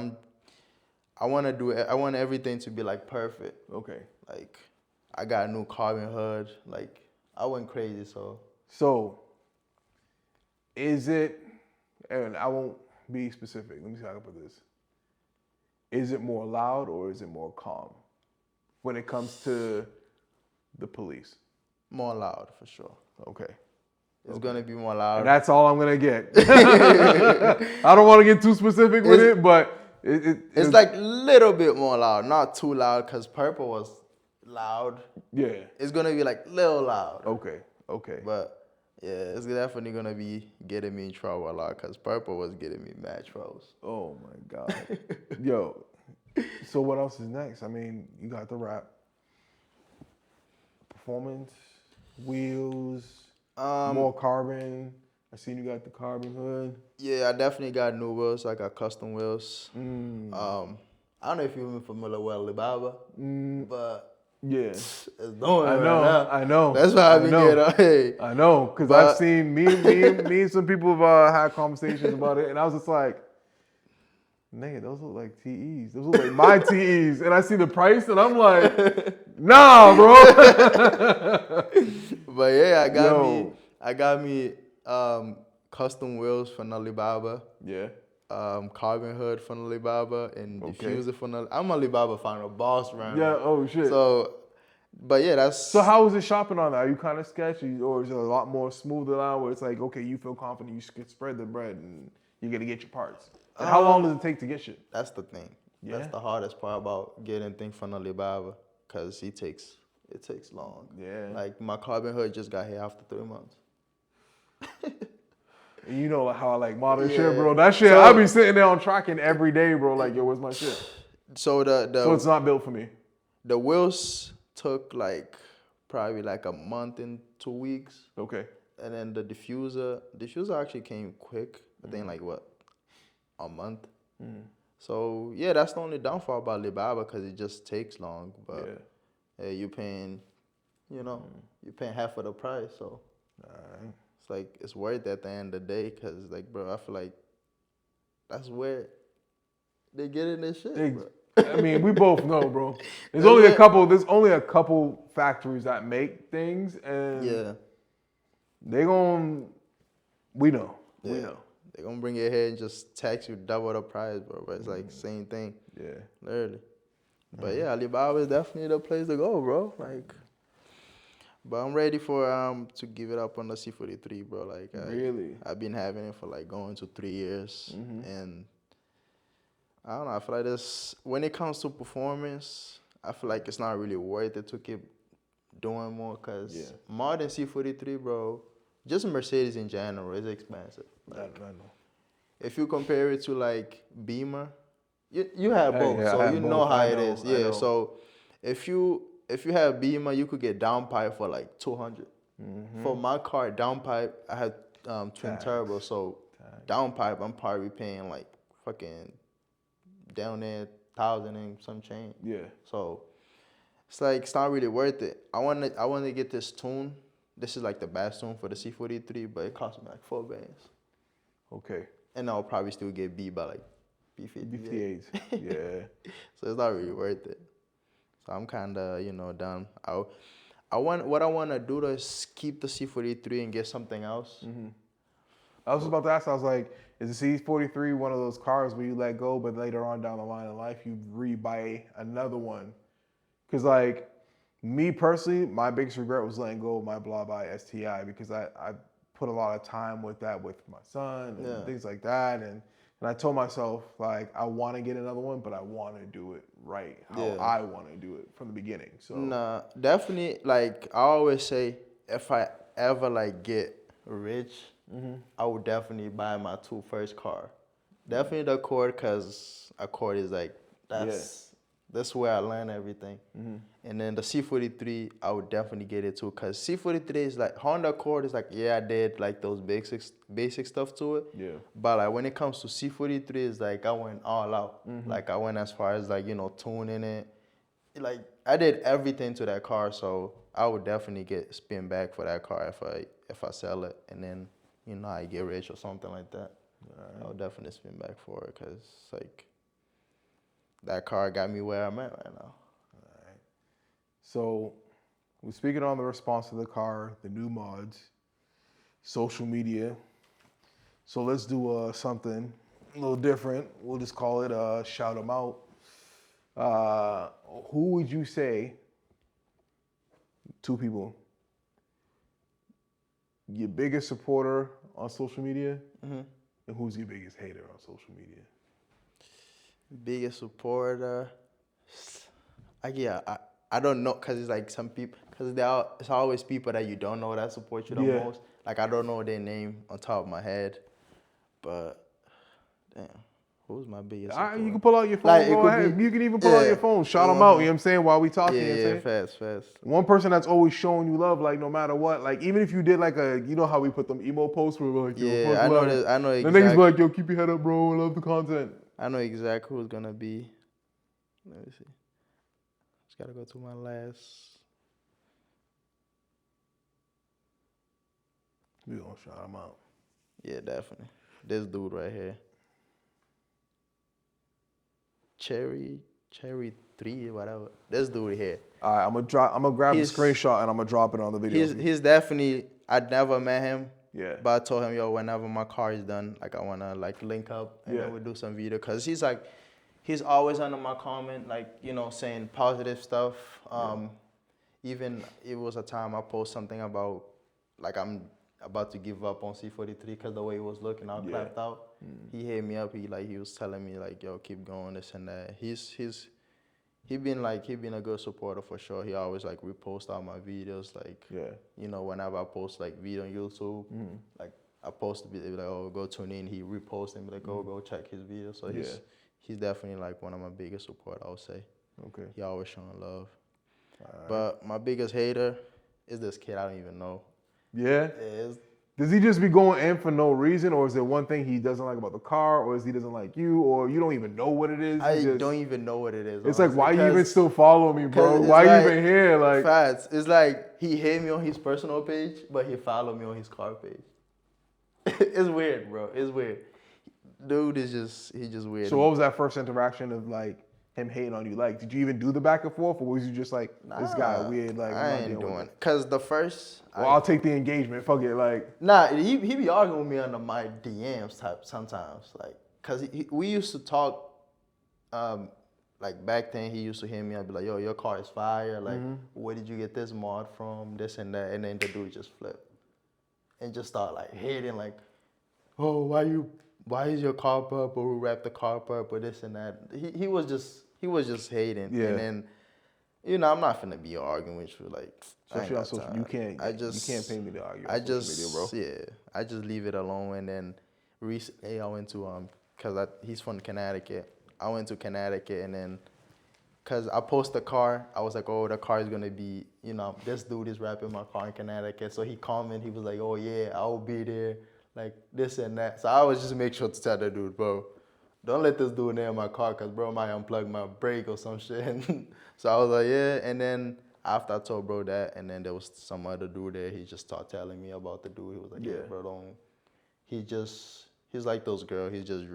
S3: I want everything to be like perfect.
S2: Okay.
S3: Like, I got a new carbon hood. Like, I went crazy.
S2: So, is it? And I won't be specific. Let me see how I can put this. Is it more loud or is it more calm when it comes to the police?
S3: More loud, for sure.
S2: Okay.
S3: It's gonna be more loud.
S2: And that's all I'm gonna get. I don't want to get too specific with it, but
S3: it's like a little bit more loud, not too loud, because Purple was loud.
S2: Yeah.
S3: It's gonna be like little loud.
S2: Okay.
S3: But yeah, it's definitely gonna be getting me in trouble a lot, because Purple was getting me mad troubles.
S2: Oh my God. Yo. So what else is next? I mean, you got the wrap, performance, wheels, more carbon. I seen you got the carbon hood.
S3: Yeah, I definitely got new wheels. I got custom wheels. I don't know if you're familiar with Alibaba, but
S2: yeah,
S3: it's doing right now.
S2: I know.
S3: That's why I've been getting. Hey,
S2: I know, because I've seen me and some people have had conversations about it, and I was just like, nigga, those look like TEs. Those look like my TEs, and I see the price, and I'm like, nah, bro.
S3: But yeah, I got me custom wheels from Alibaba.
S2: Yeah.
S3: Carbon hood from Alibaba and diffuser from Alibaba. I'm Alibaba final boss right
S2: now. Yeah, oh shit.
S3: So, but yeah, that's...
S2: So how was it shopping on that? Are you kind of sketchy, or is it a lot more smoother now where it's like, okay, you feel confident, you can spread the bread and you're going to get your parts? And how long does it take to get shit?
S3: That's the thing.
S2: Yeah?
S3: That's the hardest part about getting things from Alibaba, because it takes long.
S2: Yeah.
S3: Like, my carbon hood just got here after 3 months.
S2: And you know how I like modern shit, bro. That shit, I be sitting there on tracking every day, bro. Like, yo, where's my shit?
S3: So
S2: so it's not built for me.
S3: The wheels took like probably like a month and 2 weeks.
S2: Okay.
S3: And then the diffuser actually came quick. I think like a month. So yeah, that's the only downfall about Alibaba, because it just takes long. But hey, you're paying half of the price, so. It's like, it's worth it at the end of the day, because, like, bro, I feel like that's where they get in this shit, bro.
S2: I mean, we both know, bro. There's only a couple factories that make things, and we know.
S3: They're gonna bring your head and just tax you double the price, bro. But it's like same thing. Yeah. Literally. But yeah, Alibaba is definitely the place to go, bro. Like, but I'm ready for to give it up on the C43, bro. Like,
S2: really?
S3: I've been having it for like going to 3 years, and I don't know. I feel like this, when it comes to performance, I feel like it's not really worth it to keep doing more, because more than C43, bro, just Mercedes in general is expensive. Like, I know. If you compare it to like Beamer, you have both, so you know how it is. Yeah, so if you have Beamer, you could get downpipe for like 200. For my car, downpipe, I had twin turbo, so downpipe, I'm probably paying like fucking down there 1,000 and some change. Yeah. So it's like, it's not really worth it. I want to get this tune this is like the bass-tune for the C43, but it cost me like $4.
S2: Okay.
S3: And I'll probably still get beat by like
S2: B58s. Yeah.
S3: So it's not really worth it. So I'm kind of, done. What I want to do is keep the C43 and get something else.
S2: Mm-hmm. I was about to ask, I was like, is the C43 one of those cars where you let go, but later on down the line in life, you re-buy another one? Because, like, me personally, my biggest regret was letting go of my blah by STI because I put a lot of time with that with my son and things like that. And I told myself, like, I want to get another one, but I want to do it right, how I want to do it from the beginning. So
S3: Nah, definitely, like, I always say, if I ever, like, get rich, I would definitely buy my first car. Definitely the Accord, because Accord is, like, that's where I learned everything. And then the C43, I would definitely get it too, because C43 is like, Honda Accord is like, I did like those basic stuff to it.
S2: Yeah.
S3: But like when it comes to C43, it's like I went all out. Like I went as far as like, tuning it. Like I did everything to that car, so I would definitely get spin back for that car if I sell it, and then I get rich or something like that. I would definitely spin back for it, because like that car got me where I'm at right now.
S2: All right. So we're speaking on the response to the car, the new mods, social media. So let's do something a little different. We'll just call it shout them out. Who would you say, two people, your biggest supporter on social media, and who's your biggest hater on social media?
S3: Biggest supporter, I don't know, because it's like some people, because it's always people that you don't know that support you the most. Like I don't know their name on top of my head, but damn. Who's my biggest supporter?
S2: You can pull out your phone.
S3: Like,
S2: go ahead. You can even pull out your phone. Shout them out. You know what I'm saying? While we talking.
S3: Yeah, fast.
S2: One person that's always showing you love, like no matter what. Like even if you did like how we put them emo posts where we're like, yo,
S3: I know
S2: exactly.
S3: The
S2: niggas be like, yo, keep your head up, bro. I love the content.
S3: I know exactly who's gonna be. Let me see. Just gotta go to my last.
S2: We gonna shout him out.
S3: Yeah, definitely. This dude right here. Cherry 3, whatever. This dude here.
S2: All right, I'm gonna grab the screenshot and I'm gonna drop it on the video.
S3: He's definitely. I'd never met him.
S2: Yeah.
S3: But I told him, yo, whenever my car is done, like I wanna like link up and then we do some video, cause he's always under my comment, like saying positive stuff. Even it was a time I posted something about like I'm about to give up on C43 because the way it was looking, I clapped out. He hit me up. He was telling me like, yo, keep going, this and that. He been a good supporter for sure. He always like repost all my videos, like whenever I post like video on YouTube, like I post a video like, oh, go tune in. He repost and be like, oh, go check his video. So he's definitely like one of my biggest support, I would say.
S2: Okay.
S3: He always showing love. Right. But my biggest hater is this kid I don't even know.
S2: Yeah? Does he just be going in for no reason, or is there one thing he doesn't like about the car, or is he doesn't like you, or you don't even know what it is?
S3: I don't even know what it is.
S2: It's honestly. Like, why you even still follow me, bro? Why you even here? Like,
S3: facts. It's like he hit me on his personal page, but he followed me on his car page. It's weird, bro. It's weird. Dude is he's just weird.
S2: So what was that first interaction of like him hating on you? Like, did you even do the back and forth, or was you just like, this guy weird? Like,
S3: I ain't doing it. Cause the first.
S2: Well, I'll take the engagement. Fuck it, like.
S3: Nah, he be arguing with me under my DMs type sometimes, like, cause we used to talk, like back then he used to hit me. I'd be like, yo, your car is fire. Like, where did you get this mod from? This and that, and then the dude just flipped, and just start like hating, like, oh, why is your car purple? Who wrapped the car purple? This and that. He was just hating. Yeah. And then, I'm not finna be arguing with you. Like,
S2: especially on social, you can't pay me to argue on social media, bro.
S3: I just leave it alone. And then recently I went to cause he's from Connecticut. I went to Connecticut, and then cause I posted the car, I was like, oh, the car is gonna be, this dude is wrapping my car in Connecticut. So he commented, he was like, oh yeah, I'll be there. Like this and that. So I always just make sure to tell that dude, bro, don't let this dude near my car, because bro might unplug my brake or some shit. So I was like, yeah. And then after I told bro that, and then there was some other dude there. He just started telling me about the dude. He was like, yeah, bro, don't. He's like those girls. He's just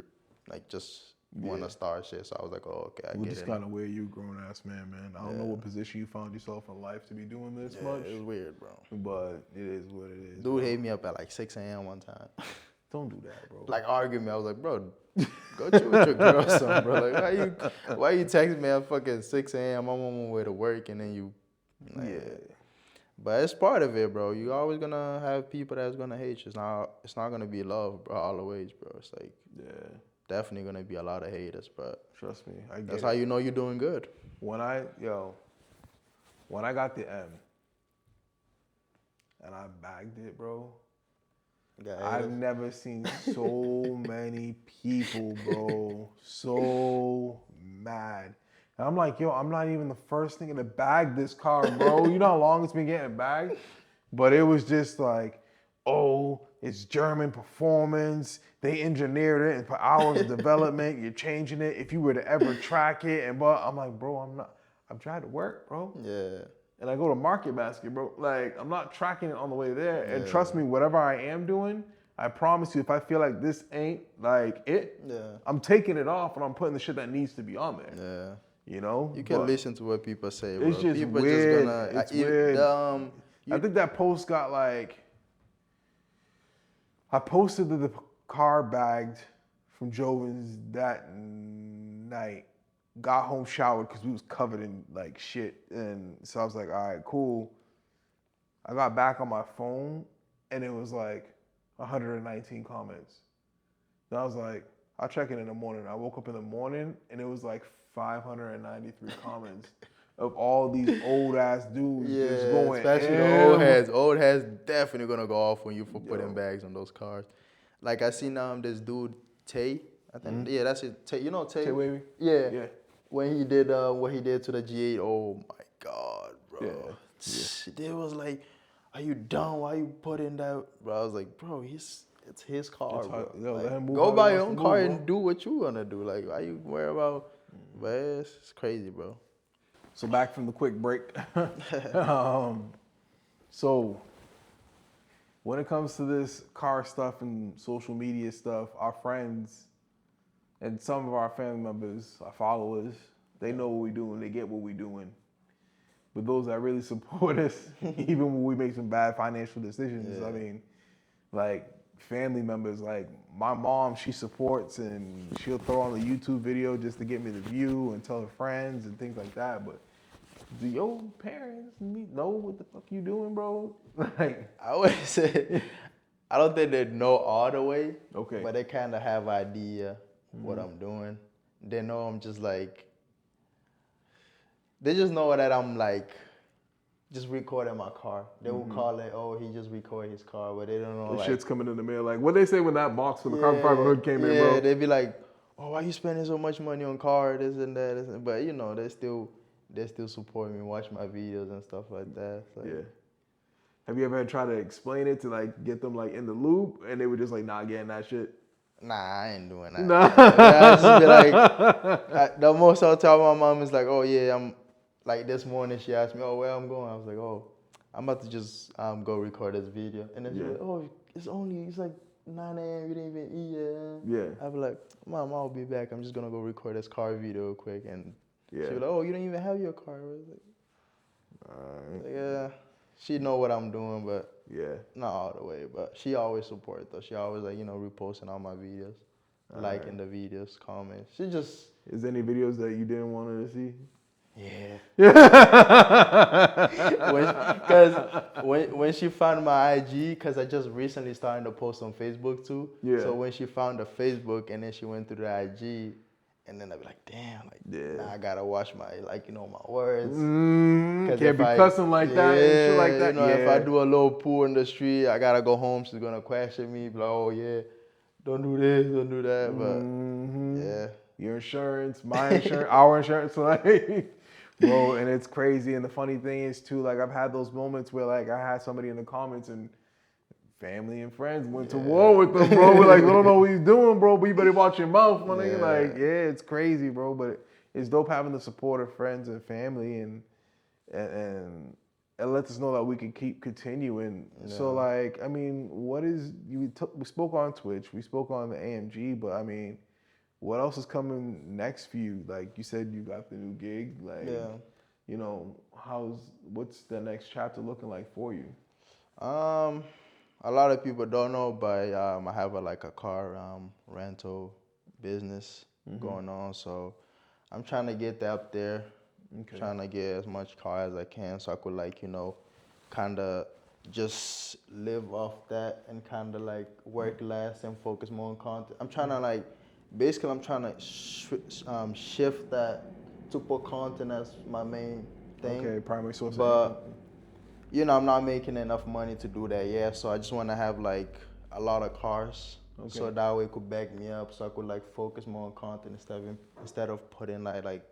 S3: want to start shit. So I was like, oh, okay, I get it.
S2: Just kind of weird, you grown ass man. I don't know what position you found yourself in life to be doing this much.
S3: It was weird, bro.
S2: But it is what it is.
S3: Dude hit me up at like 6 a.m. one time.
S2: Don't do that, bro.
S3: Like arguing me. I was like, bro, go chill with your girl or something, bro. Like, why you texting me at fucking 6 a.m.? I'm on my way to work, and then you, like, yeah. But it's part of it, bro. You always gonna have people that's gonna hate you. It's not gonna be love, bro, all the ways, bro. It's like, definitely gonna be a lot of haters, but
S2: trust me,
S3: that's how you know you're doing good.
S2: When I got the M and I bagged it, bro, I've never seen so many people, bro, so mad. And I'm like, yo, I'm not even the first nigga to bag this car, bro. You know how long it's been getting bagged? But it was just like, oh, it's German performance. They engineered it and put hours of development. You're changing it. If you were to ever track it, but I'm like, bro, I'm trying to work, bro.
S3: Yeah.
S2: And I go to Market Basket, bro. Like, I'm not tracking it on the way there. And trust me, whatever I am doing, I promise you, if I feel like this ain't like it, I'm taking it off and I'm putting the shit that needs to be on there.
S3: Yeah.
S2: You know?
S3: You can listen to what people say, bro.
S2: It's just
S3: people
S2: weird.
S3: Just gonna,
S2: it's weird. I think that post got like, I posted the car bagged from Jovin's that night. Got home, showered because we was covered in like shit. And so I was like, all right, cool. I got back on my phone and it was like 119 comments. And I was like, I'll check it in the morning. I woke up in the morning and it was like 593 comments of all these old ass dudes just going
S3: especially the old heads. Old heads definitely gonna go off on you for putting bags on those cars. Like I seen this dude Tay. I think that's it. Tay, you know Tay?
S2: Tay Wavy?
S3: Yeah. When he did what he did to the G8, oh my God, bro. They was like, are you done? Why you put in that? Bro, I was like, bro, it's his car, bro. Like, go buy your own car and do what you wanna do. Like, why you worry about? But it's crazy, bro.
S2: So back from the quick break. So when it comes to this car stuff and social media stuff, our friends and some of our family members, our followers, they know what we're doing. They get what we're doing. But those that really support us, even when we make some bad financial decisions, I mean, like family members, like my mom, she supports and she'll throw on a YouTube video just to get me the view and tell her friends and things like that. But do your parents know what the fuck you doing, bro? Like,
S3: I would say, I don't think they know all the way.
S2: Okay.
S3: But they kind of have idea what I'm doing. They know I'm just like, they just know that I'm like, just recording my car. They will call it, oh, he just recorded his car, but they don't know.
S2: The shit's coming in the mail. Like, what they say when that box for the carbon fiber hood came in, bro?
S3: Yeah, they be like, oh, why you spending so much money on car, this and that. This and, but, you know, they still support me, watch my videos and stuff like that. So.
S2: Yeah. Have you ever tried to explain it to, like, get them, like, in the loop, and they were just like, nah, getting that shit?
S3: Nah, I ain't doing that.
S2: Nah.
S3: I just be like, the most I'll tell my mom is like, oh, yeah, I'm, like this morning she asked me, oh, where I'm going? I was like, oh, I'm about to just go record this video. And then she's like, oh, it's like 9 a.m., you didn't even eat yet.
S2: Yeah.
S3: I was like, Mom, I'll be back. I'm just going to go record this car video real quick. And she was like, oh, you don't even have your car. I was like,
S2: all right.
S3: Yeah. She know what I'm doing, but not all the way. But she always support though. She always like, you know, reposting all my videos, liking the videos, comments. She just...
S2: Is there any videos that you didn't want her to see?
S3: Yeah. when she found my IG, because I just recently started to post on Facebook too. Yeah. So when she found the Facebook and then she went through the IG, and then I'd be like, damn, like now I gotta watch my, like, you know, my words.
S2: Can't be cussing like that and shit like that.
S3: You know, if I do a little poo in the street, I gotta go home. She's gonna question me, be like, oh yeah, don't do this, don't do that. But
S2: your insurance, my insurance, our insurance, like. Bro, and it's crazy. And the funny thing is, too, like, I've had those moments where, like, I had somebody in the comments and family and friends went to war with them, bro. We're like, we don't know what he's doing, bro, but you better watch your mouth, my nigga. Like, it's crazy, bro. But it's dope having the support of friends and family. And and it lets us know that we can keep continuing.
S3: Yeah.
S2: So like, I mean, what is we spoke on Twitch, we spoke on the AMG, but I mean, what else is coming next for you? Like you said, you got the new gig. Like,
S3: Yeah.
S2: you know, what's the next chapter looking like for you?
S3: A lot of people don't know, but I have like a car rental business going on. So I'm trying to get that up there.
S2: Okay.
S3: Trying to get as much car as I can, so I could like kind of just live off that and kind of like work less and focus more on content. I'm trying to like basically I'm trying to shift that to put content as my main thing.
S2: Okay, primary source of
S3: But
S2: income.
S3: I'm not making enough money to do that yet, so I just want to have like a lot of cars, so that way it could back me up, so I could like focus more on content instead of putting like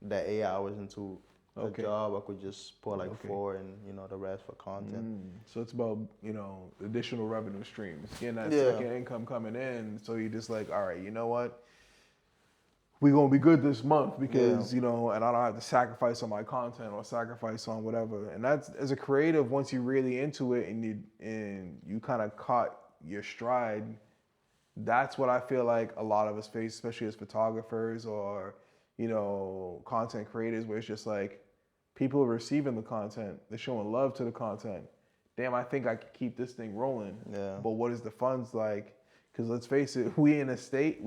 S3: the 8 hours into a job. I could just put like 4 and the rest for content.
S2: So it's about additional revenue streams, getting that second income coming in. So you're just like, all right, you know what? We're gonna be good this month because and I don't have to sacrifice on my content or sacrifice on whatever. And that's, as a creative, once you're really into it and you kind of caught your stride, that's what I feel like a lot of us face, especially as photographers or content creators, where it's just like people are receiving the content, they're showing love to the content. Damn, I think I could keep this thing rolling.
S3: Yeah.
S2: But what is the funds like? Because let's face it, we in a city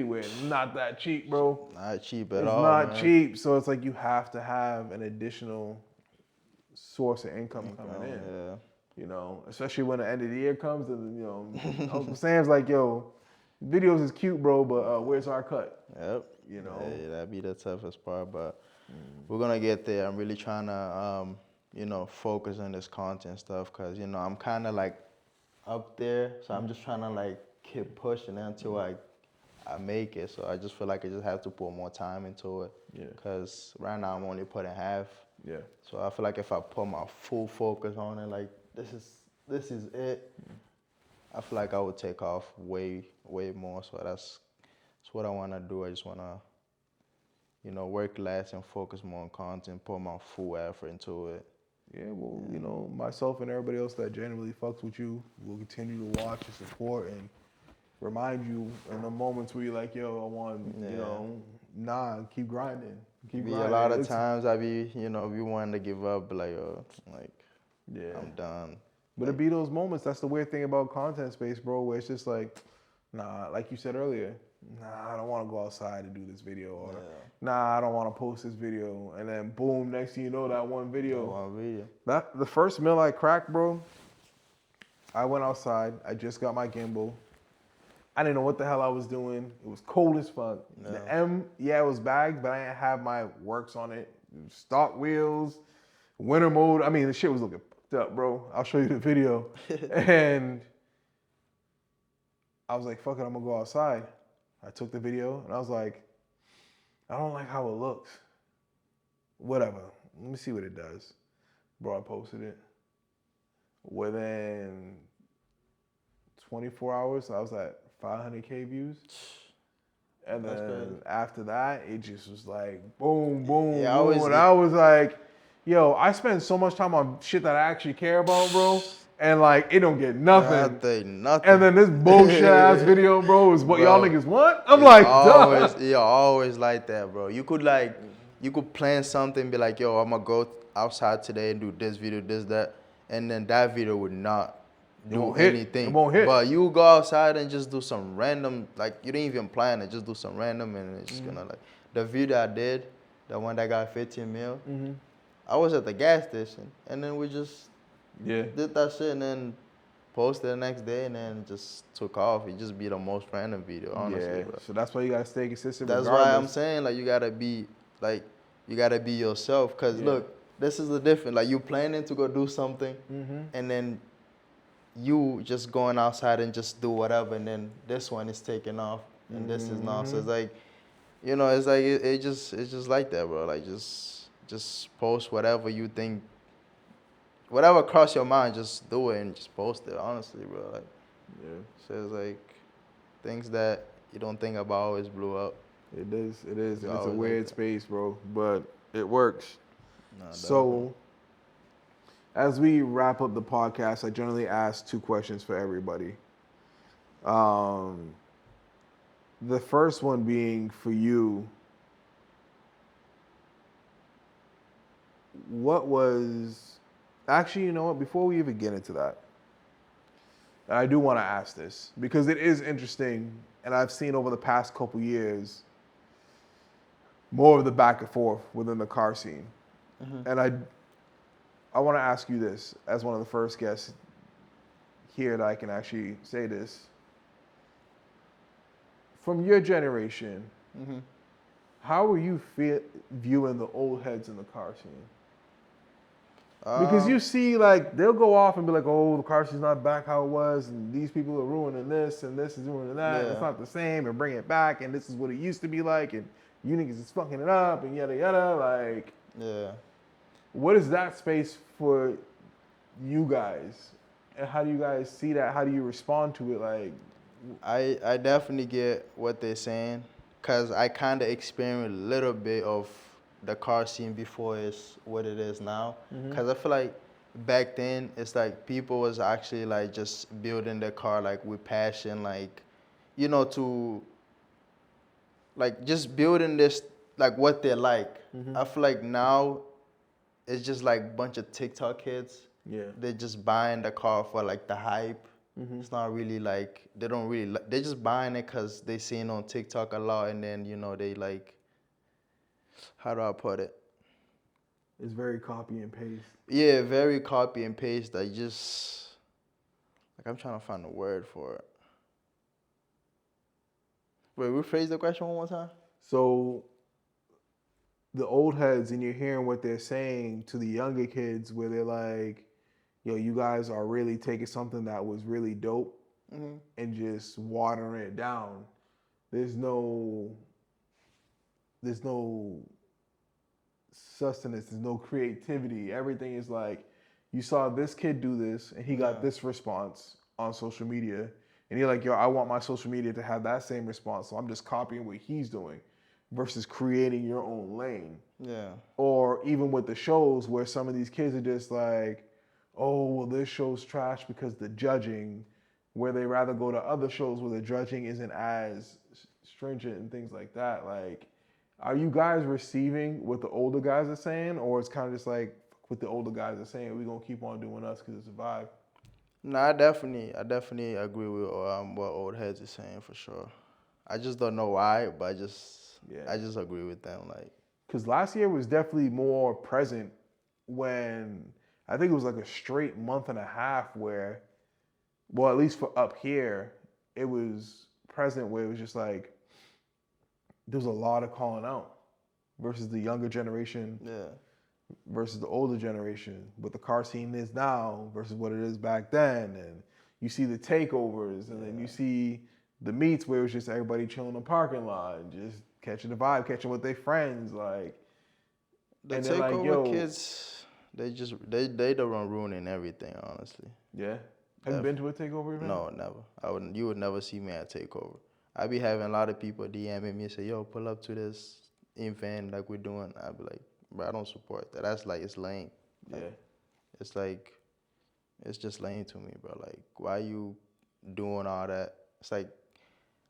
S2: where it's not that cheap, bro.
S3: Not cheap at
S2: it's
S3: all.
S2: It's not
S3: man.
S2: cheap. So it's like you have to have an additional source of income coming in.
S3: Yeah.
S2: Especially when the end of the year comes and Uncle Sam's like, yo, videos is cute, bro, but where's our cut?
S3: Yep. Yeah, that'd be the toughest part, but we're gonna get there. I'm really trying to focus on this content stuff, because I'm kind of like up there, so I'm just trying to like keep pushing until I make it. So I just feel like I just have to put more time into it.
S2: Yeah.
S3: Because right now I'm only putting half.
S2: Yeah.
S3: So I feel like if I put my full focus on it, like this is it, I feel like I would take off way more. So that's what I want to do. I just want to work less and focus more on content, put my full effort into it.
S2: Yeah, well, myself and everybody else that genuinely fucks with you will continue to watch and support and remind you in the moments where you're like, yo, I want, keep grinding. Keep grinding.
S3: A lot of times I be wanting to give up, but I'm done.
S2: But it be those moments. That's the weird thing about content space, bro, where it's just like, nah, like you said earlier, nah, I don't want to go outside and do this video, or nah, I don't want to post this video, and then boom, next thing you know, that one video. The first meal I cracked, bro, I went outside. I just got my gimbal. I didn't know what the hell I was doing. It was cold as fuck. No. The M, it was bagged, but I didn't have my works on it. Stock wheels, winter mode. I mean, the shit was looking fucked up, bro. I'll show you the video. And I was like, fuck it, I'm gonna go outside. I took the video and I was like, I don't like how it looks. Whatever. Let me see what it does. Bro, I posted it. Within 24 hours, I was at 500K views. And then after that, it just was like boom, boom, boom. And I was like, yo, I spend so much time on shit that I actually care about, bro. And like, it don't get nothing.
S3: Nothing.
S2: And then this bullshit ass video, bro, is what y'all niggas want? I'm like, duh.
S3: You're always like that, bro. You could plan something, be like, yo, I'm gonna go outside today and do this video, this, that. And then that video would not do anything.
S2: It won't hit.
S3: But you go outside and just do some random, like you didn't even plan it, just do some random, and it's just gonna like, the video I did, the one that got 15 mil, I was at the gas station, and then we just did that shit, and then posted the next day, and then just took off. It just be the most random video, honestly, bro.
S2: So that's why you gotta stay consistent.
S3: That's why I'm saying, like, you gotta be yourself, cause look, this is the difference. Like, you planning to go do something, and then you just going outside and just do whatever, and then this one is taking off, and this is not. So it's like, it's like it's just like that, bro. Like, just post whatever you think, whatever cross your mind, just do it and just post it. Honestly, bro. Like, so it's like things that you don't think about always blew up.
S2: It is. And it's a weird space, bro, but it works.
S3: No, definitely.
S2: So, as we wrap up the podcast, I generally ask two questions for everybody. Um, the first one being for you, what was actually, you know what, before we even get into that, and I do want to ask this because it is interesting, and I've seen over the past couple years more of the back and forth within the car scene. And I want to ask you this as one of the first guests here that I can actually say this. From your generation, how were you viewing the old heads in the car scene? Because
S3: Um,
S2: you see, like, they'll go off and be like, oh, the car scene's not back how it was, and these people are ruining this, and this is ruining that, and it's
S3: yeah,
S2: not the same, and bring it back, and this is what it used to be like, and you niggas is fucking it up, and yada yada. Like,
S3: yeah.
S2: what is that space for you guys? And how do you guys see that? How do you respond to it? Like,
S3: I definitely get what they're saying, cause I kind of experienced a little bit of the car scene before it's what it is now. Cause I feel like back then it's like people was actually like just building their car like with passion, like to like just building this like what they like. I feel like now it's just like bunch of TikTok kids.
S2: yeah.
S3: They're just buying the car for like the hype. It's not really like they don't really. They're just buying it because they seen on TikTok a lot, and then they like. How do I put it?
S2: It's very copy and paste.
S3: Yeah, very copy and paste. I just like I'm trying to find a word for it. Wait, rephrase the question one more time.
S2: So the old heads, and you're hearing what they're saying to the younger kids, where they're like, yo, you guys are really taking something that was really dope and just watering it down. There's no there's no sustenance, there's no creativity. Everything is like, you saw this kid do this and he got this response on social media. And you're like, yo, I want my social media to have that same response. So I'm just copying what he's doing versus creating your own lane.
S3: Yeah.
S2: Or even with the shows where some of these kids are just like, oh, well, this show's trash because the judging, where they rather go to other shows where the judging isn't as stringent and things like that. Like, are you guys receiving what the older guys are saying, or it's kind of just like what the older guys are saying? We're gonna keep on doing us because it's a vibe.
S3: No, I definitely agree with what old heads is saying for sure. I just don't know why, but I just agree with them. Like,
S2: Because last year was definitely more present when I think it was like a straight month and a half where, well, at least for up here, it was present where it was just like there was a lot of calling out versus the younger generation
S3: yeah,
S2: versus the older generation. What the car scene is now versus what it is back then, and you see the takeovers, and then you see the meets where it was just everybody chilling in the parking lot and just catching the vibe, catching with their friends, like.
S3: the
S2: And they're like,
S3: takeover
S2: yo,
S3: kids, they the one ruining everything. Honestly,
S2: yeah. Have you been to a takeover event?
S3: no, never. You would never see me at takeover. I be having a lot of people DMing me and say, "Yo, pull up to this event like we're doing." I be like, "Bro, I don't support that. That's like it's lame. Like,
S2: Yeah.
S3: it's like it's just lame to me, bro. Like, why you doing all that? It's like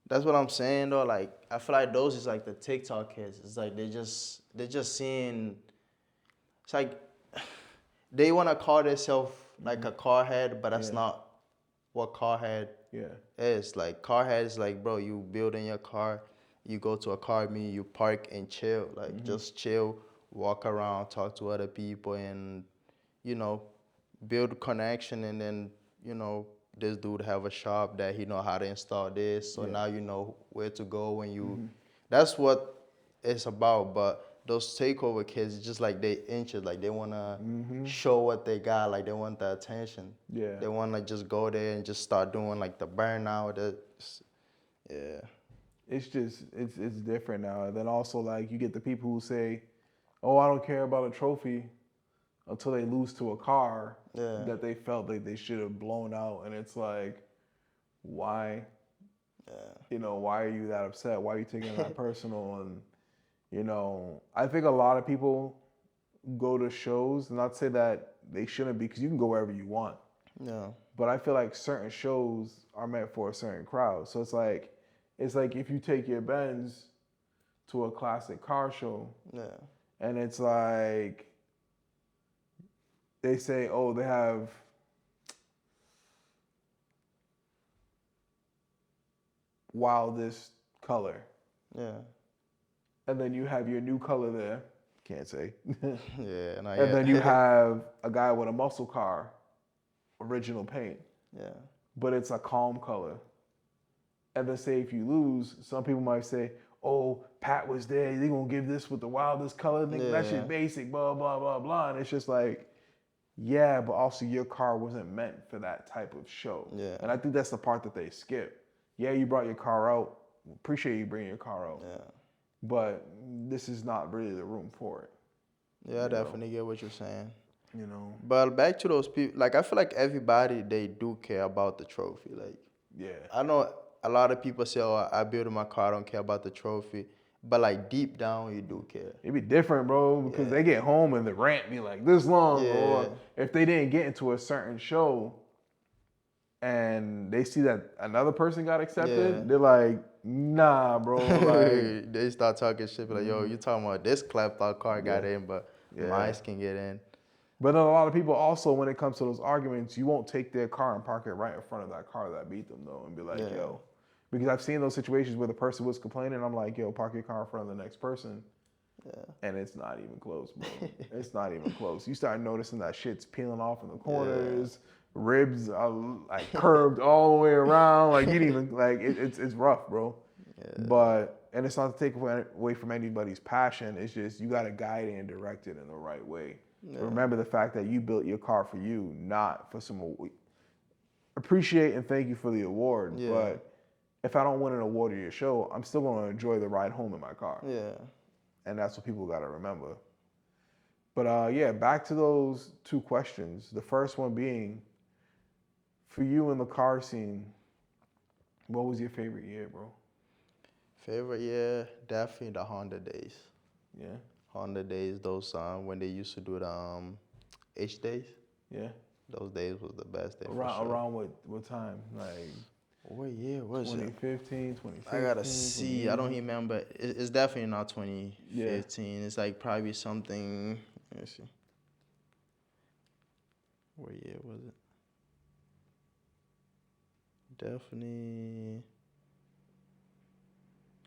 S3: that's what I'm saying though. Like, I feel like those is like the TikTok kids. It's like they just seeing. It's like they want to call themselves like a car head, but that's not what car head
S2: Yeah.
S3: is. Like, car head is like, bro, you build in your car, you go to a car meet, you park and chill. Like, just chill, walk around, talk to other people, and you know, build connection. And then this dude have a shop that he know how to install this, so now you know where to go when you. That's what it's about. But those takeover kids, it's just like they inches, like they wanna show what they got, like they want the attention.
S2: Yeah.
S3: They wanna just go there and just start doing like the burnout. Yeah.
S2: It's just it's different now. And then also like you get the people who say, "Oh, I don't care about a trophy," until they lose to a car
S3: Yeah.
S2: that they felt like they should have blown out, and it's like, why? Why are you that upset? Why are you taking it that personal? And I think a lot of people go to shows. Not to say that they shouldn't be, because you can go wherever you want.
S3: Yeah.
S2: But I feel like certain shows are meant for a certain crowd. So it's like if you take your Benz to a classic car show,
S3: Yeah.
S2: and it's like they say, oh, they have wildest color.
S3: Yeah.
S2: And then you have your new color there. Can't say.
S3: Yeah.
S2: And then you have a guy with a muscle car, original paint.
S3: Yeah.
S2: But it's a calm color. And then say if you lose, some people might say, oh, Pat was there. They gonna give this with the wildest color. That shit basic, blah, blah, blah, blah. And it's just like, yeah, but also your car wasn't meant for that type of show.
S3: Yeah.
S2: And I think that's the part that they skip. Yeah, you brought your car out. Appreciate you bringing your car out.
S3: Yeah.
S2: But this is not really the room for it.
S3: Yeah, I definitely get what you're saying.
S2: You know.
S3: But back to those people, like I feel like everybody, they do care about the trophy. Like,
S2: yeah,
S3: I know a lot of people say, "Oh, I built my car, I don't care about the trophy," but like deep down, you do care.
S2: It'd be different, bro, because they get home and the rant be like this long.
S3: Yeah.
S2: Or if they didn't get into a certain show and they see that another person got accepted, they're like, nah, bro. Like,
S3: they start talking shit, be like, yo, you talking about this clapped out car got in, but mine can get in.
S2: But then a lot of people also, when it comes to those arguments, you won't take their car and park it right in front of that car that beat them, though, and be like, yo. Because I've seen those situations where the person was complaining, I'm like, yo, park your car in front of the next person. Yeah. And it's not even close, bro. It's not even close. You start noticing that shit's peeling off in the corners. Ribs are like curved all the way around. Like you didn't even like it's rough, bro. Yeah. But and it's not to take away from anybody's passion. It's just you got to guide it and direct it in the right way. Yeah. Remember the fact that you built your car for you, not for some. Appreciate and thank you for the award, but if I don't win an award at your show, I'm still going to enjoy the ride home in my car. Yeah, and that's what people got to remember. But yeah, back to those two questions. The first one being, for you in the car scene, what was your favorite year, bro?
S3: Favorite year, definitely the Honda days.
S2: Yeah.
S3: Honda days, those when they used to do the H days. Yeah. Those days was the best day.
S2: Around what time? Like
S3: what year was
S2: 2015, 2016?
S3: I gotta see. I don't even remember. It's definitely not 2015. It's like probably something. Let me see. What year was it? Definitely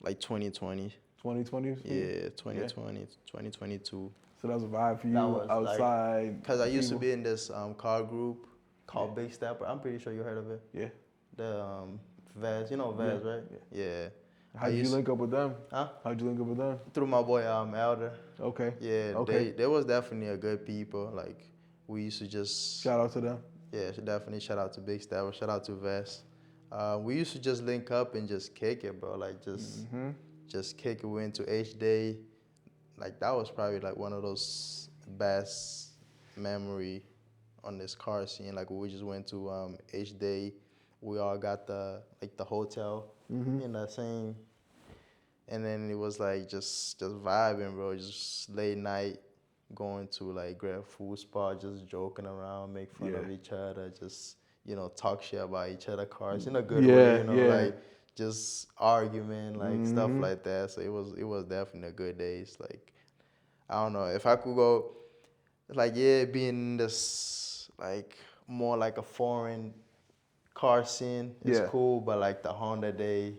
S3: like 2020.
S2: 2020?
S3: Yeah, 2020, 2022.
S2: So that was a vibe for you outside?
S3: Because I used to be in this car group called Big Stepper. I'm pretty sure you heard of it. Yeah. The Vaz, you know Vaz, right? Yeah.
S2: How'd you link up with them? Huh? How'd you link up with them?
S3: Through my boy Elder.
S2: Okay.
S3: Yeah. Okay. They was definitely a good people. Like we used to just
S2: shout out to them.
S3: Yeah, definitely shout out to Big Stepper. Shout out to Vaz. We used to just link up and just kick it, bro. Like just kick it. We went to H Day. Like that was probably like one of those best memory on this car scene. Like we just went to H Day. We all got the hotel in that same, and then it was like just vibing, bro. Just late night going to like grab food spot, just joking around, make fun of each other, just talk shit about each other cars in a good way, like just argument, like stuff like that. So it was definitely a good days. Like I don't know if I could go, like being this like more like a foreign car scene is cool, but like the Honda day,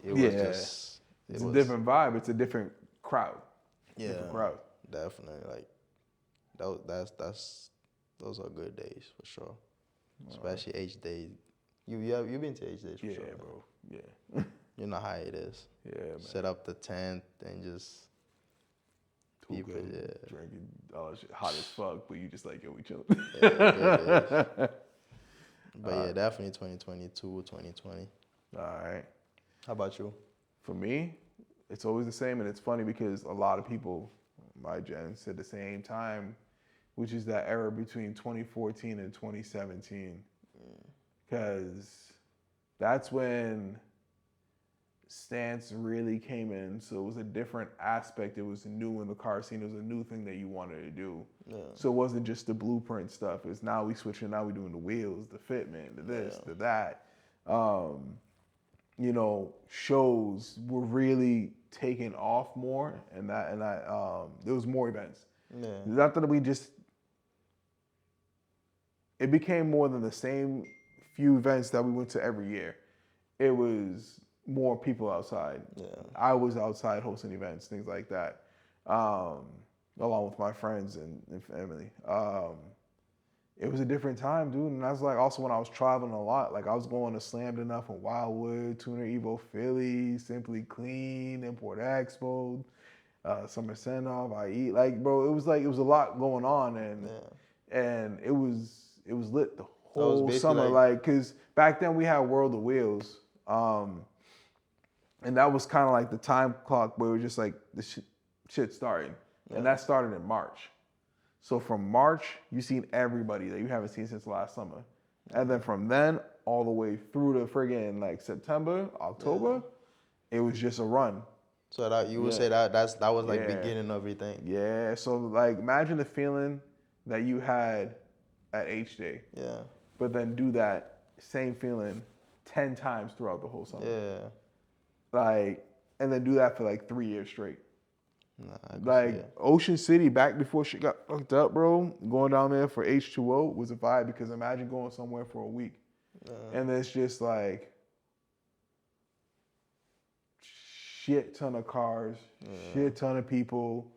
S3: it was just
S2: it's a different vibe. It's a different crowd.
S3: Yeah,
S2: different crowd.
S3: Definitely. Like those are good days for sure. Especially H days. You been to H days for sure?
S2: Yeah, bro. Yeah.
S3: You know how it is. Yeah, man. Set up the tent and just
S2: people drinking shit hot as fuck, but you just like, yo, we chilling.
S3: But yeah, definitely 2022, 2020.
S2: All right.
S3: How about you?
S2: For me, it's always the same, and it's funny because a lot of people, my gen, said the same time, which is that era between 2014 and 2017. Because that's when stance really came in. So it was a different aspect. It was new in the car scene. It was a new thing that you wanted to do. Yeah. So it wasn't just the blueprint stuff. It's now we switching. Now we doing the wheels, the fitment, the this, the that. You know, shows were really taking off more, and there was more events. Yeah. Not that we just. It became more than the same few events that we went to every year. It was more people outside. Yeah. I was outside hosting events, things like that, along with my friends and family. It was a different time, dude. And that's like also when I was traveling a lot. Like I was going to Slammed Enough in Wildwood, Tuner Evo Philly, Simply Clean, Import Expo, Summer Send-Off, I Eat. Like, bro, it was a lot going on, and it was lit the whole summer. Like, cause back then we had World of Wheels. And that was kind of like the time clock where it was just like the shit starting. Yeah. And that started in March. So from March, you've seen everybody that you haven't seen since last summer. And then from then all the way through to friggin' like September, October, it was just a run.
S3: So that you would say that was like beginning of everything.
S2: Yeah. So like imagine the feeling that you had at H Day. Yeah. But then do that same feeling 10 times throughout the whole summer. Yeah. Like, and then do that for like 3 years straight. Like Ocean City, back before shit got fucked up, bro, going down there for H2O was a vibe, because imagine going somewhere for a week. And it's just like shit ton of cars, shit ton of people.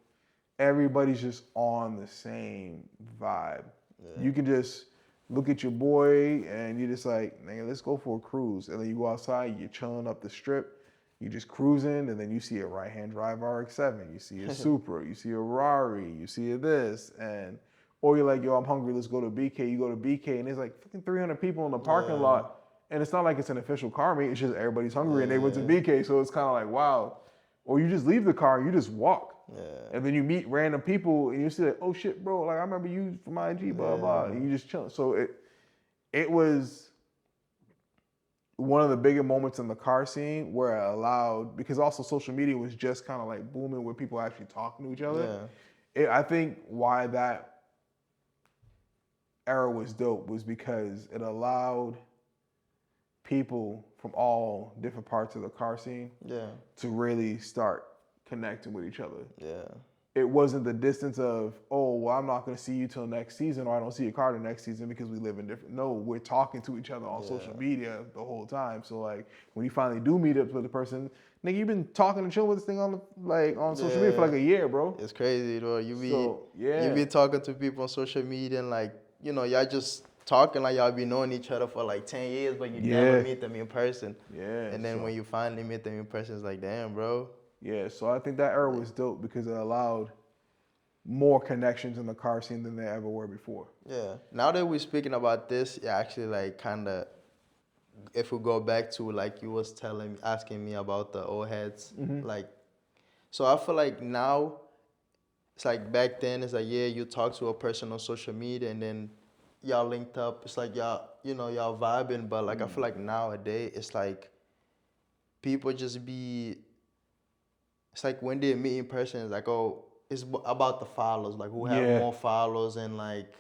S2: Everybody's just on the same vibe. Yeah. You can just look at your boy and you're just like, nigga, let's go for a cruise. And then you go outside, you're chilling up the strip. You just cruising, and then you see a right-hand drive RX-7, you see a Supra, you see a Rari, you see a this, or you're like, yo, I'm hungry, let's go to BK. You go to BK, and there's like fucking 300 people in the parking lot, and it's not like it's an official car meet, it's just everybody's hungry, and they went to BK, so it's kind of like, wow. Or you just leave the car, and you just walk, and then you meet random people, and you see like, oh shit, bro, like I remember you from IG, blah, blah, and you just chill. So it was one of the bigger moments in the car scene where it allowed, because also social media was just kind of like booming, where people actually talking to each other. Yeah. I think why that era was dope was because it allowed people from all different parts of the car scene to really start connecting with each other. Yeah. It wasn't the distance of, oh, well, I'm not going to see you till next season, or I don't see your car the next season because we live in different. No, we're talking to each other on social media the whole time. So like when you finally do meet up with the person, nigga, you've been talking and chilling with this thing on social media for like a year, bro.
S3: It's crazy, though. You be talking to people on social media and like, you know, y'all just talking like y'all be knowing each other for like 10 years, but you never meet them in person. Yeah. And then when you finally meet them in person, it's like, damn, bro.
S2: Yeah, so I think that era was dope because it allowed more connections in the car scene than there ever were before.
S3: Yeah. Now that we're speaking about this, it actually like kind of, if we go back to like you was asking me about the old heads, like, so I feel like now, it's like back then, it's like, yeah, you talk to a person on social media and then y'all linked up. It's like y'all, you know, y'all vibing, but like I feel like nowadays, it's like people just be, it's like when they meet in person, it's like, oh, it's about the followers, like who have more followers, and like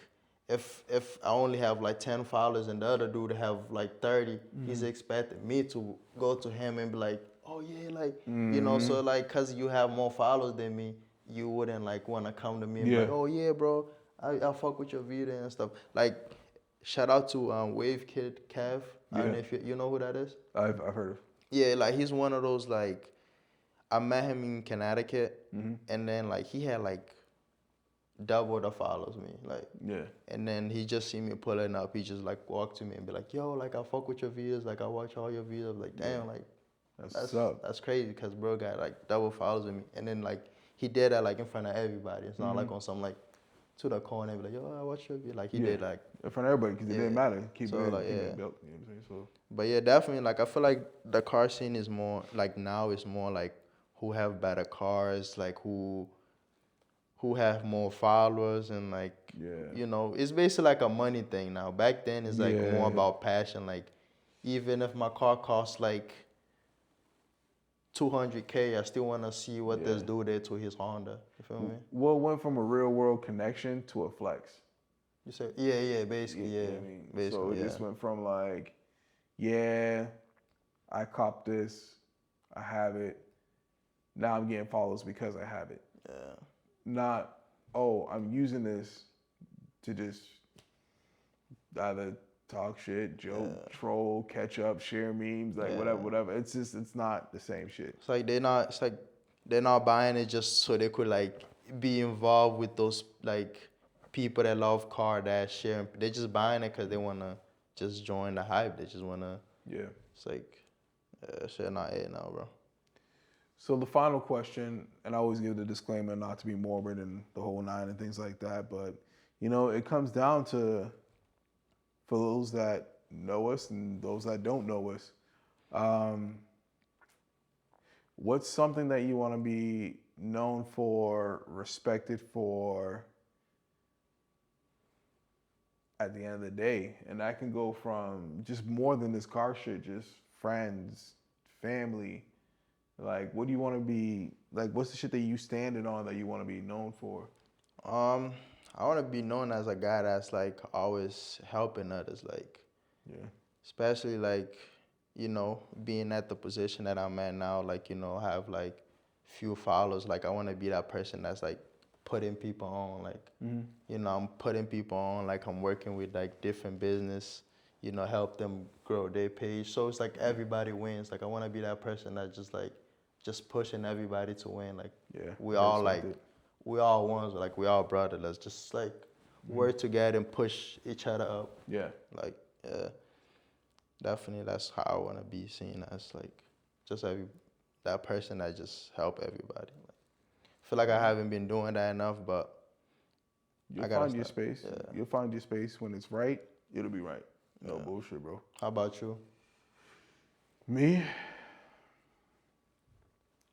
S3: if I only have like 10 followers and the other dude have like 30, he's expecting me to go to him and be like, oh yeah, like, you know, so like, cause you have more followers than me, you wouldn't like want to come to me and be like, oh yeah, bro, I fuck with your video and stuff. Like, shout out to Wave Kid Kev. I don't know if you know who that is.
S2: I've heard of.
S3: Yeah, like he's one of those like, I met him in Connecticut, and then like he had like double the followers me, like and then he just see me pulling up. He just like walked to me and be like, "Yo, like I fuck with your videos, like I watch all your videos." Like, damn, like that's crazy, because bro got like double followers with me, and then like he did that like in front of everybody. It's not like on some like to the corner and be like, "Yo, I watch your video." Like he did like
S2: in front of everybody, because it didn't matter. Keep it built. You know what I'm saying? So.
S3: But yeah, definitely, like I feel like the car scene is more like now is more like who have better cars, like who have more followers, and like, you know, it's basically like a money thing now. Back then, it's like more about passion. Like, even if my car costs like 200K, I still want to see what this dude did to his Honda. You feel me?
S2: Well, it went from a real world connection to a flex.
S3: You said, yeah, basically,
S2: You
S3: yeah.
S2: know what I mean?
S3: Basically,
S2: so it just went from like, yeah, I copped this, I have it. Now I'm getting followers because I have it.
S3: Yeah.
S2: Not, oh, I'm using this to just either talk shit, joke, troll, catch up, share memes, like whatever. It's just, it's not the same shit.
S3: It's like they're not buying it just so they could like be involved with those like people that love car that share. They're just buying it because they wanna just join the hype. They just wanna.
S2: Yeah.
S3: It's like, shit not it now, bro.
S2: So the final question, and I always give the disclaimer not to be morbid and the whole nine and things like that, but you know, it comes down to, for those that know us and those that don't know us, what's something that you want to be known for, respected for at the end of the day? And that can go from just more than this car shit, just friends, family. Like, what do you want to be, like, what's the shit that you standing on that you want to be known for?
S3: I want to be known as a guy that's like always helping others, like, especially like, you know, being at the position that I'm at now, like, you know, have like few followers. Like, I want to be that person that's like putting people on, like, you know, I'm putting people on, like I'm working with like different business, you know, help them grow their page. So it's like everybody wins. Like, I want to be that person that just like, just pushing everybody to win. Like, we all like, we all ones, like we all brothers. Let's just like work together and push each other up.
S2: Yeah.
S3: Like, definitely that's how I want to be seen as, like, just that person that just help everybody. Like, I feel like I haven't been doing that enough, but
S2: you'll find your space. Yeah. You'll find your space when it's right. It'll be right. No bullshit, bro.
S3: How about you?
S2: Me?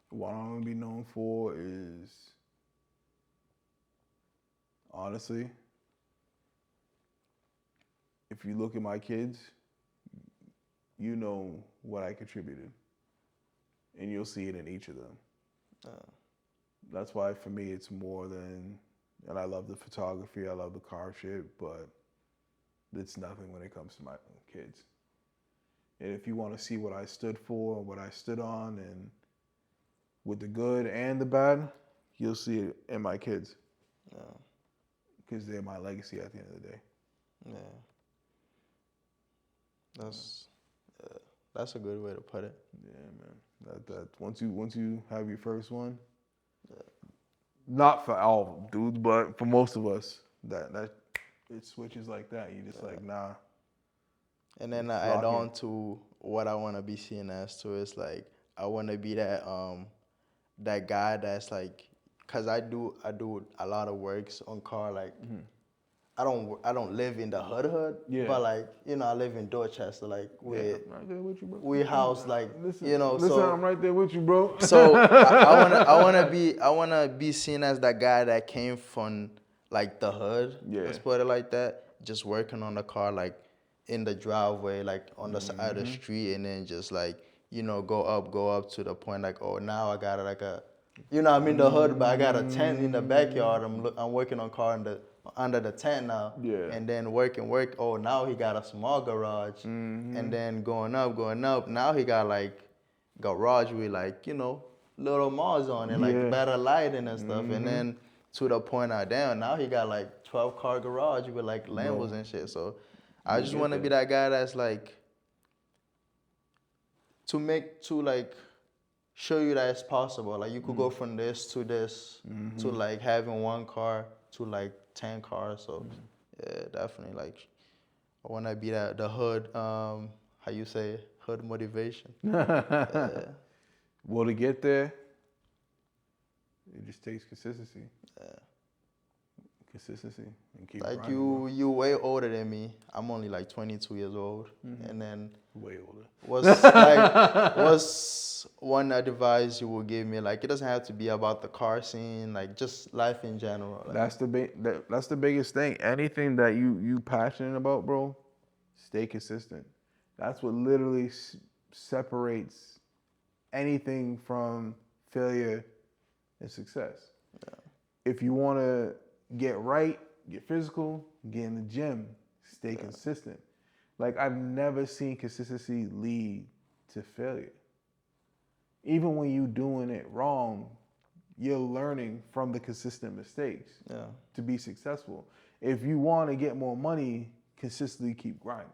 S2: What I'm gonna be known for is, honestly, if you look at my kids, you know what I contributed. And you'll see it in each of them. That's why for me it's more than, and I love the photography, I love the car shit, but it's nothing when it comes to my kids. And if you want to see what I stood for, what I stood on, and with the good and the bad, you'll see it in my kids. Because they're my legacy at the end of the day.
S3: That's a good way to put it.
S2: Yeah, man. That once you have your first one, not for all dudes, but for most of us, that it switches like that. You just like, nah.
S3: And then I add on to what I want to be seen as too. It's like, I want to be that that guy that's like, cause I do a lot of works on car. Like, I don't live in the hood, but like, you know, I live in Dorchester. Like,
S2: I'm right there with you, bro.
S3: We house like,
S2: listen,
S3: you know.
S2: Listen,
S3: so
S2: I'm right there with you, bro.
S3: So I wanna be seen as that guy that came from like the hood. Let's put it like that. Just working on the car, like in the driveway, like on the side of the street, and then just like, you know, go up to the point like, oh, now I got like a, you know, I'm in the hood, but I got a tent in the backyard. I'm working on car under the tent now. And then work. Oh, now he got a small garage. And then going up. Now he got like garage with like, you know, little malls on it, like better lighting and stuff. And then to the point down, now he got like 12-car garage with like Lambos and shit. So I just want to be that guy that's like, to like show you that it's possible. Like, you could go from this to like having one car to like 10 cars. So yeah, definitely like, I want to be the hood, how you say, hood motivation.
S2: Well, to get there, it just takes consistency. Consistency and keep
S3: like
S2: grinding,
S3: you way older than me. I'm only like 22 years old, and then
S2: way older.
S3: What's one advice you will give me? Like, it doesn't have to be about the car scene, like just life in general. Like,
S2: that's the biggest thing. Anything that you passionate about, bro, stay consistent. That's what literally separates anything from failure and success. If you want to get right, get physical, get in the gym, stay consistent. Like, I've never seen consistency lead to failure. Even when you're doing it wrong, you're learning from the consistent mistakes to be successful. If you want to get more money, consistently keep grinding.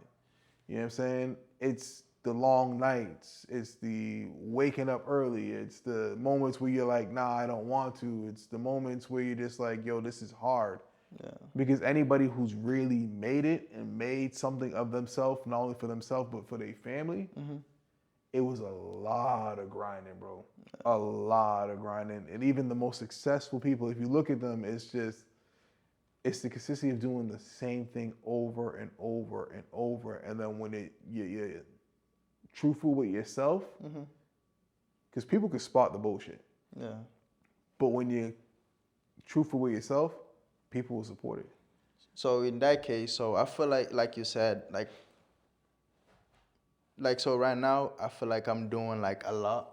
S2: You know what I'm saying? It's the long nights. It's the waking up early. It's the moments where you're like, nah, I don't want to. It's the moments where you're just like, yo, this is hard. Yeah. Because anybody who's really made it and made something of themselves, not only for themselves, but for their family, it was a lot of grinding, bro. A lot of grinding. And even the most successful people, if you look at them, it's the consistency of doing the same thing over and over and over. And then when you're truthful with yourself, because people can spot the bullshit. Yeah. But when you're truthful with yourself, people will support it.
S3: So in that case, so I feel like you said, so right now, I feel like I'm doing like a lot.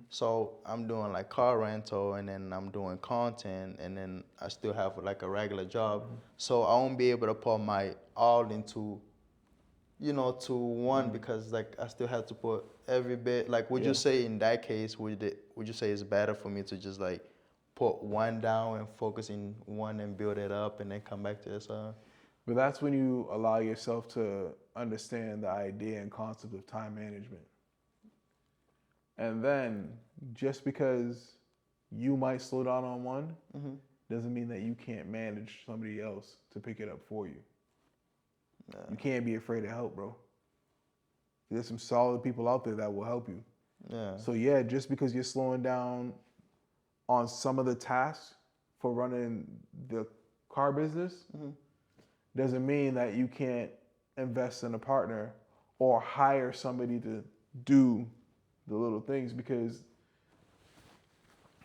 S3: So I'm doing like car rental, and then I'm doing content, and then I still have like a regular job. So I won't be able to put my all into, to one, because like I still have to put every bit. Like, would you say in that case, would you say it's better for me to just like put one down and focus in one and build it up and then come back to this?
S2: But that's when you allow yourself to understand the idea and concept of time management. And then just because you might slow down on one doesn't mean that you can't manage somebody else to pick it up for you. You can't be afraid to help, bro. There's some solid people out there that will help you. Yeah. So yeah, just because you're slowing down on some of the tasks for running the car business doesn't mean that you can't invest in a partner or hire somebody to do the little things. Because,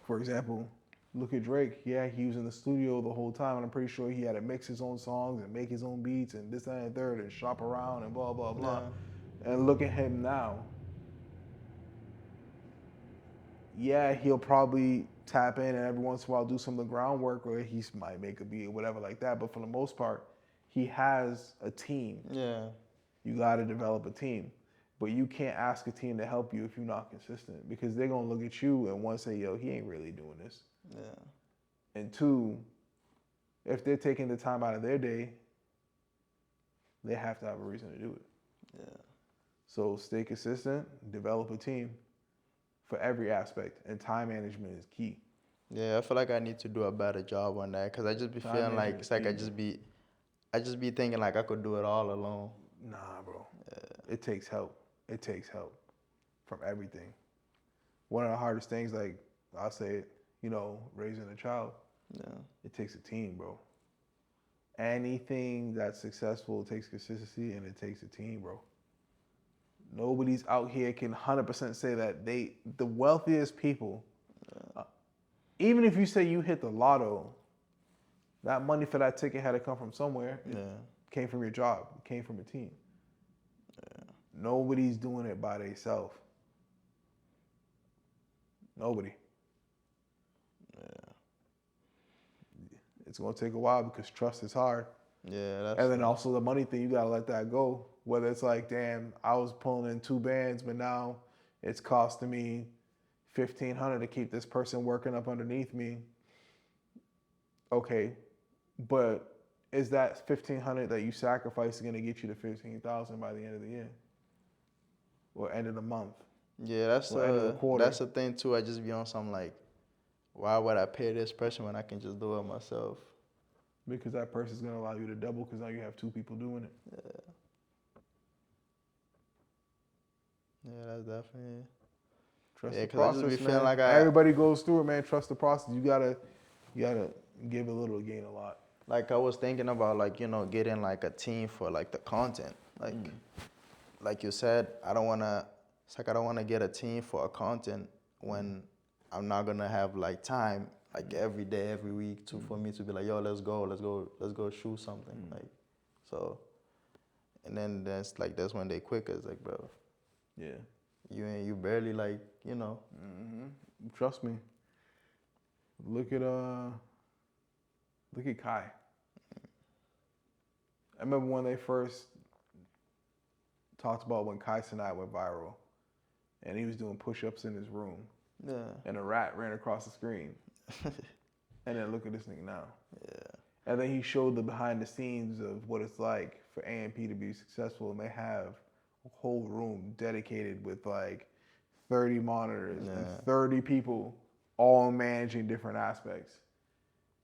S2: for example, look at Drake. Yeah, he was in the studio the whole time, and I'm pretty sure he had to mix his own songs and make his own beats and this, that, and the third, and shop around and blah, blah, blah. Yeah. And look at him now. Yeah, he'll probably tap in and every once in a while do some of the groundwork, or he might make a beat or whatever like that. But for the most part, he has a team. Yeah. You got to develop a team. But you can't ask a team to help you if you're not consistent, because they're going to look at you and one, say, yo, he ain't really doing this. Yeah. And two, if they're taking the time out of their day, they have to have a reason to do it. Yeah. So stay consistent, develop a team for every aspect, and time management is key.
S3: Yeah, I feel like I need to do a better job on that, because I just be feeling like it's like I just be thinking like I could do it all alone.
S2: Nah, bro. Yeah. It takes help. It takes help from everything. One of the hardest things, like I'll say it, raising a child. Yeah. It takes a team, bro. Anything that's successful takes consistency, and it takes a team, bro. Nobody's out here can 100% say that the wealthiest people, even if you say you hit the lotto, that money for that ticket had to come from somewhere. It came from your job. It came from a team. Yeah. Nobody's doing it by themselves. Nobody. Yeah. It's going to take a while because trust is hard. Yeah. And then also the money thing, you got to let that go. Whether it's like, damn, I was pulling in 2 bands, but now it's costing me $1,500 to keep this person working up underneath me. Okay, but is that $1,500 that you sacrifice going to get you to $15,000 by the end of the year or end of the month?
S3: Yeah, that's the thing too. I just be on something like, why would I pay this person when I can just do it myself?
S2: Because that person's going to allow you to double, because now you have 2 people doing it.
S3: Yeah. Yeah, that's definitely it.
S2: Trust the process, man. Everybody goes through it, man. Trust the process. You gotta give a little, gain a lot.
S3: Like I was thinking about getting like a team for like the content. Like you said, I don't wanna get a team for a content when I'm not gonna have like time like every day, every week for me to be like, yo, let's go shoot something. Like, so, and then that's when they quit. It's like, bro.
S2: Yeah.
S3: You barely like, you know.
S2: Trust me. Look at Kai. I remember when they first talked about when Kai Cenat went viral, and he was doing push-ups in his room, and a rat ran across the screen. And then look at this nigga now. And then he showed the behind the scenes of what it's like for AMP to be successful, and they have a whole room dedicated with like 30 monitors and 30 people all managing different aspects.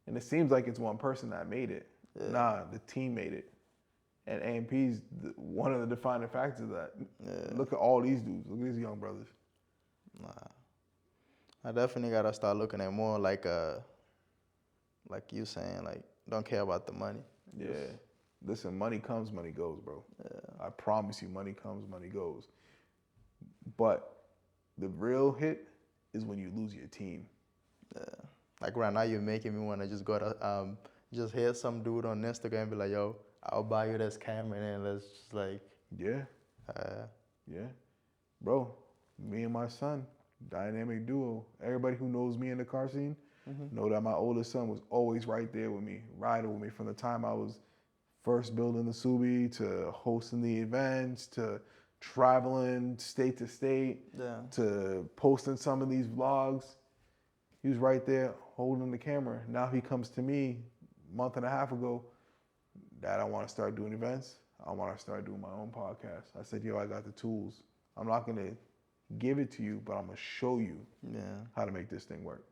S2: And it seems like it's one person that made it. Nah, the team made it. And AMP's one of the defining factors of that. Look at all these dudes. Look at these young brothers.
S3: I definitely gotta start looking at more like you saying, like, don't care about the money.
S2: Yeah. Listen, money comes, money goes, bro. I promise you, money comes, money goes. But the real hit is when you lose your team.
S3: Like right now, you're making me want to just go to just hit some dude on Instagram and be like, yo, I'll buy you this camera, and let's just like.
S2: Yeah. Bro, me and my son, dynamic duo. Everybody who knows me in the car scene know that my oldest son was always right there with me, riding with me from the time I was first building the Subi to hosting the events to traveling state to state to posting some of these vlogs. He was right there holding the camera. Now he comes to me a month and a half ago, Dad, I want to start doing events. I want to start doing my own podcast. I said, yo, I got the tools. I'm not going to give it to you, but I'm going to show you how to make this thing work.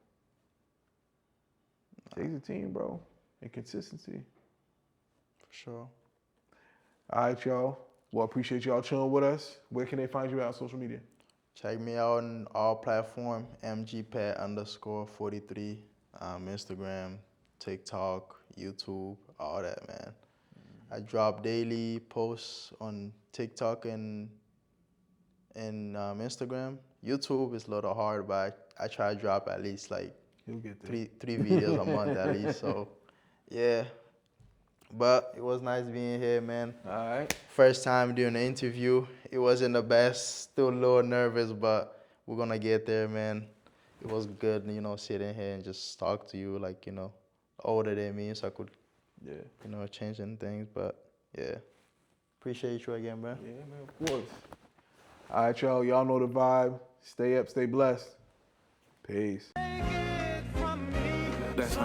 S2: Takes a team, bro, and consistency.
S3: For sure.
S2: All right, y'all. Well, appreciate y'all chilling with us. Where can they find you at on social media?
S3: Check me out on all platforms, AMGPat _43, Instagram, TikTok, YouTube, all that, man. I drop daily posts on TikTok and Instagram. YouTube is a little hard, but I try to drop at least like three videos a month at least. So, yeah. But it was nice being here, man.
S2: All right.
S3: First time doing an interview. It wasn't the best. Still a little nervous, but we're going to get there, man. It was good, you know, sitting here and just talk to you, like, you know, older than me, so I could, you know, change things. But, yeah. Appreciate you again, bro.
S2: Yeah, man, of course. All right, y'all. Y'all know the vibe. Stay up, stay blessed. Peace.
S1: That's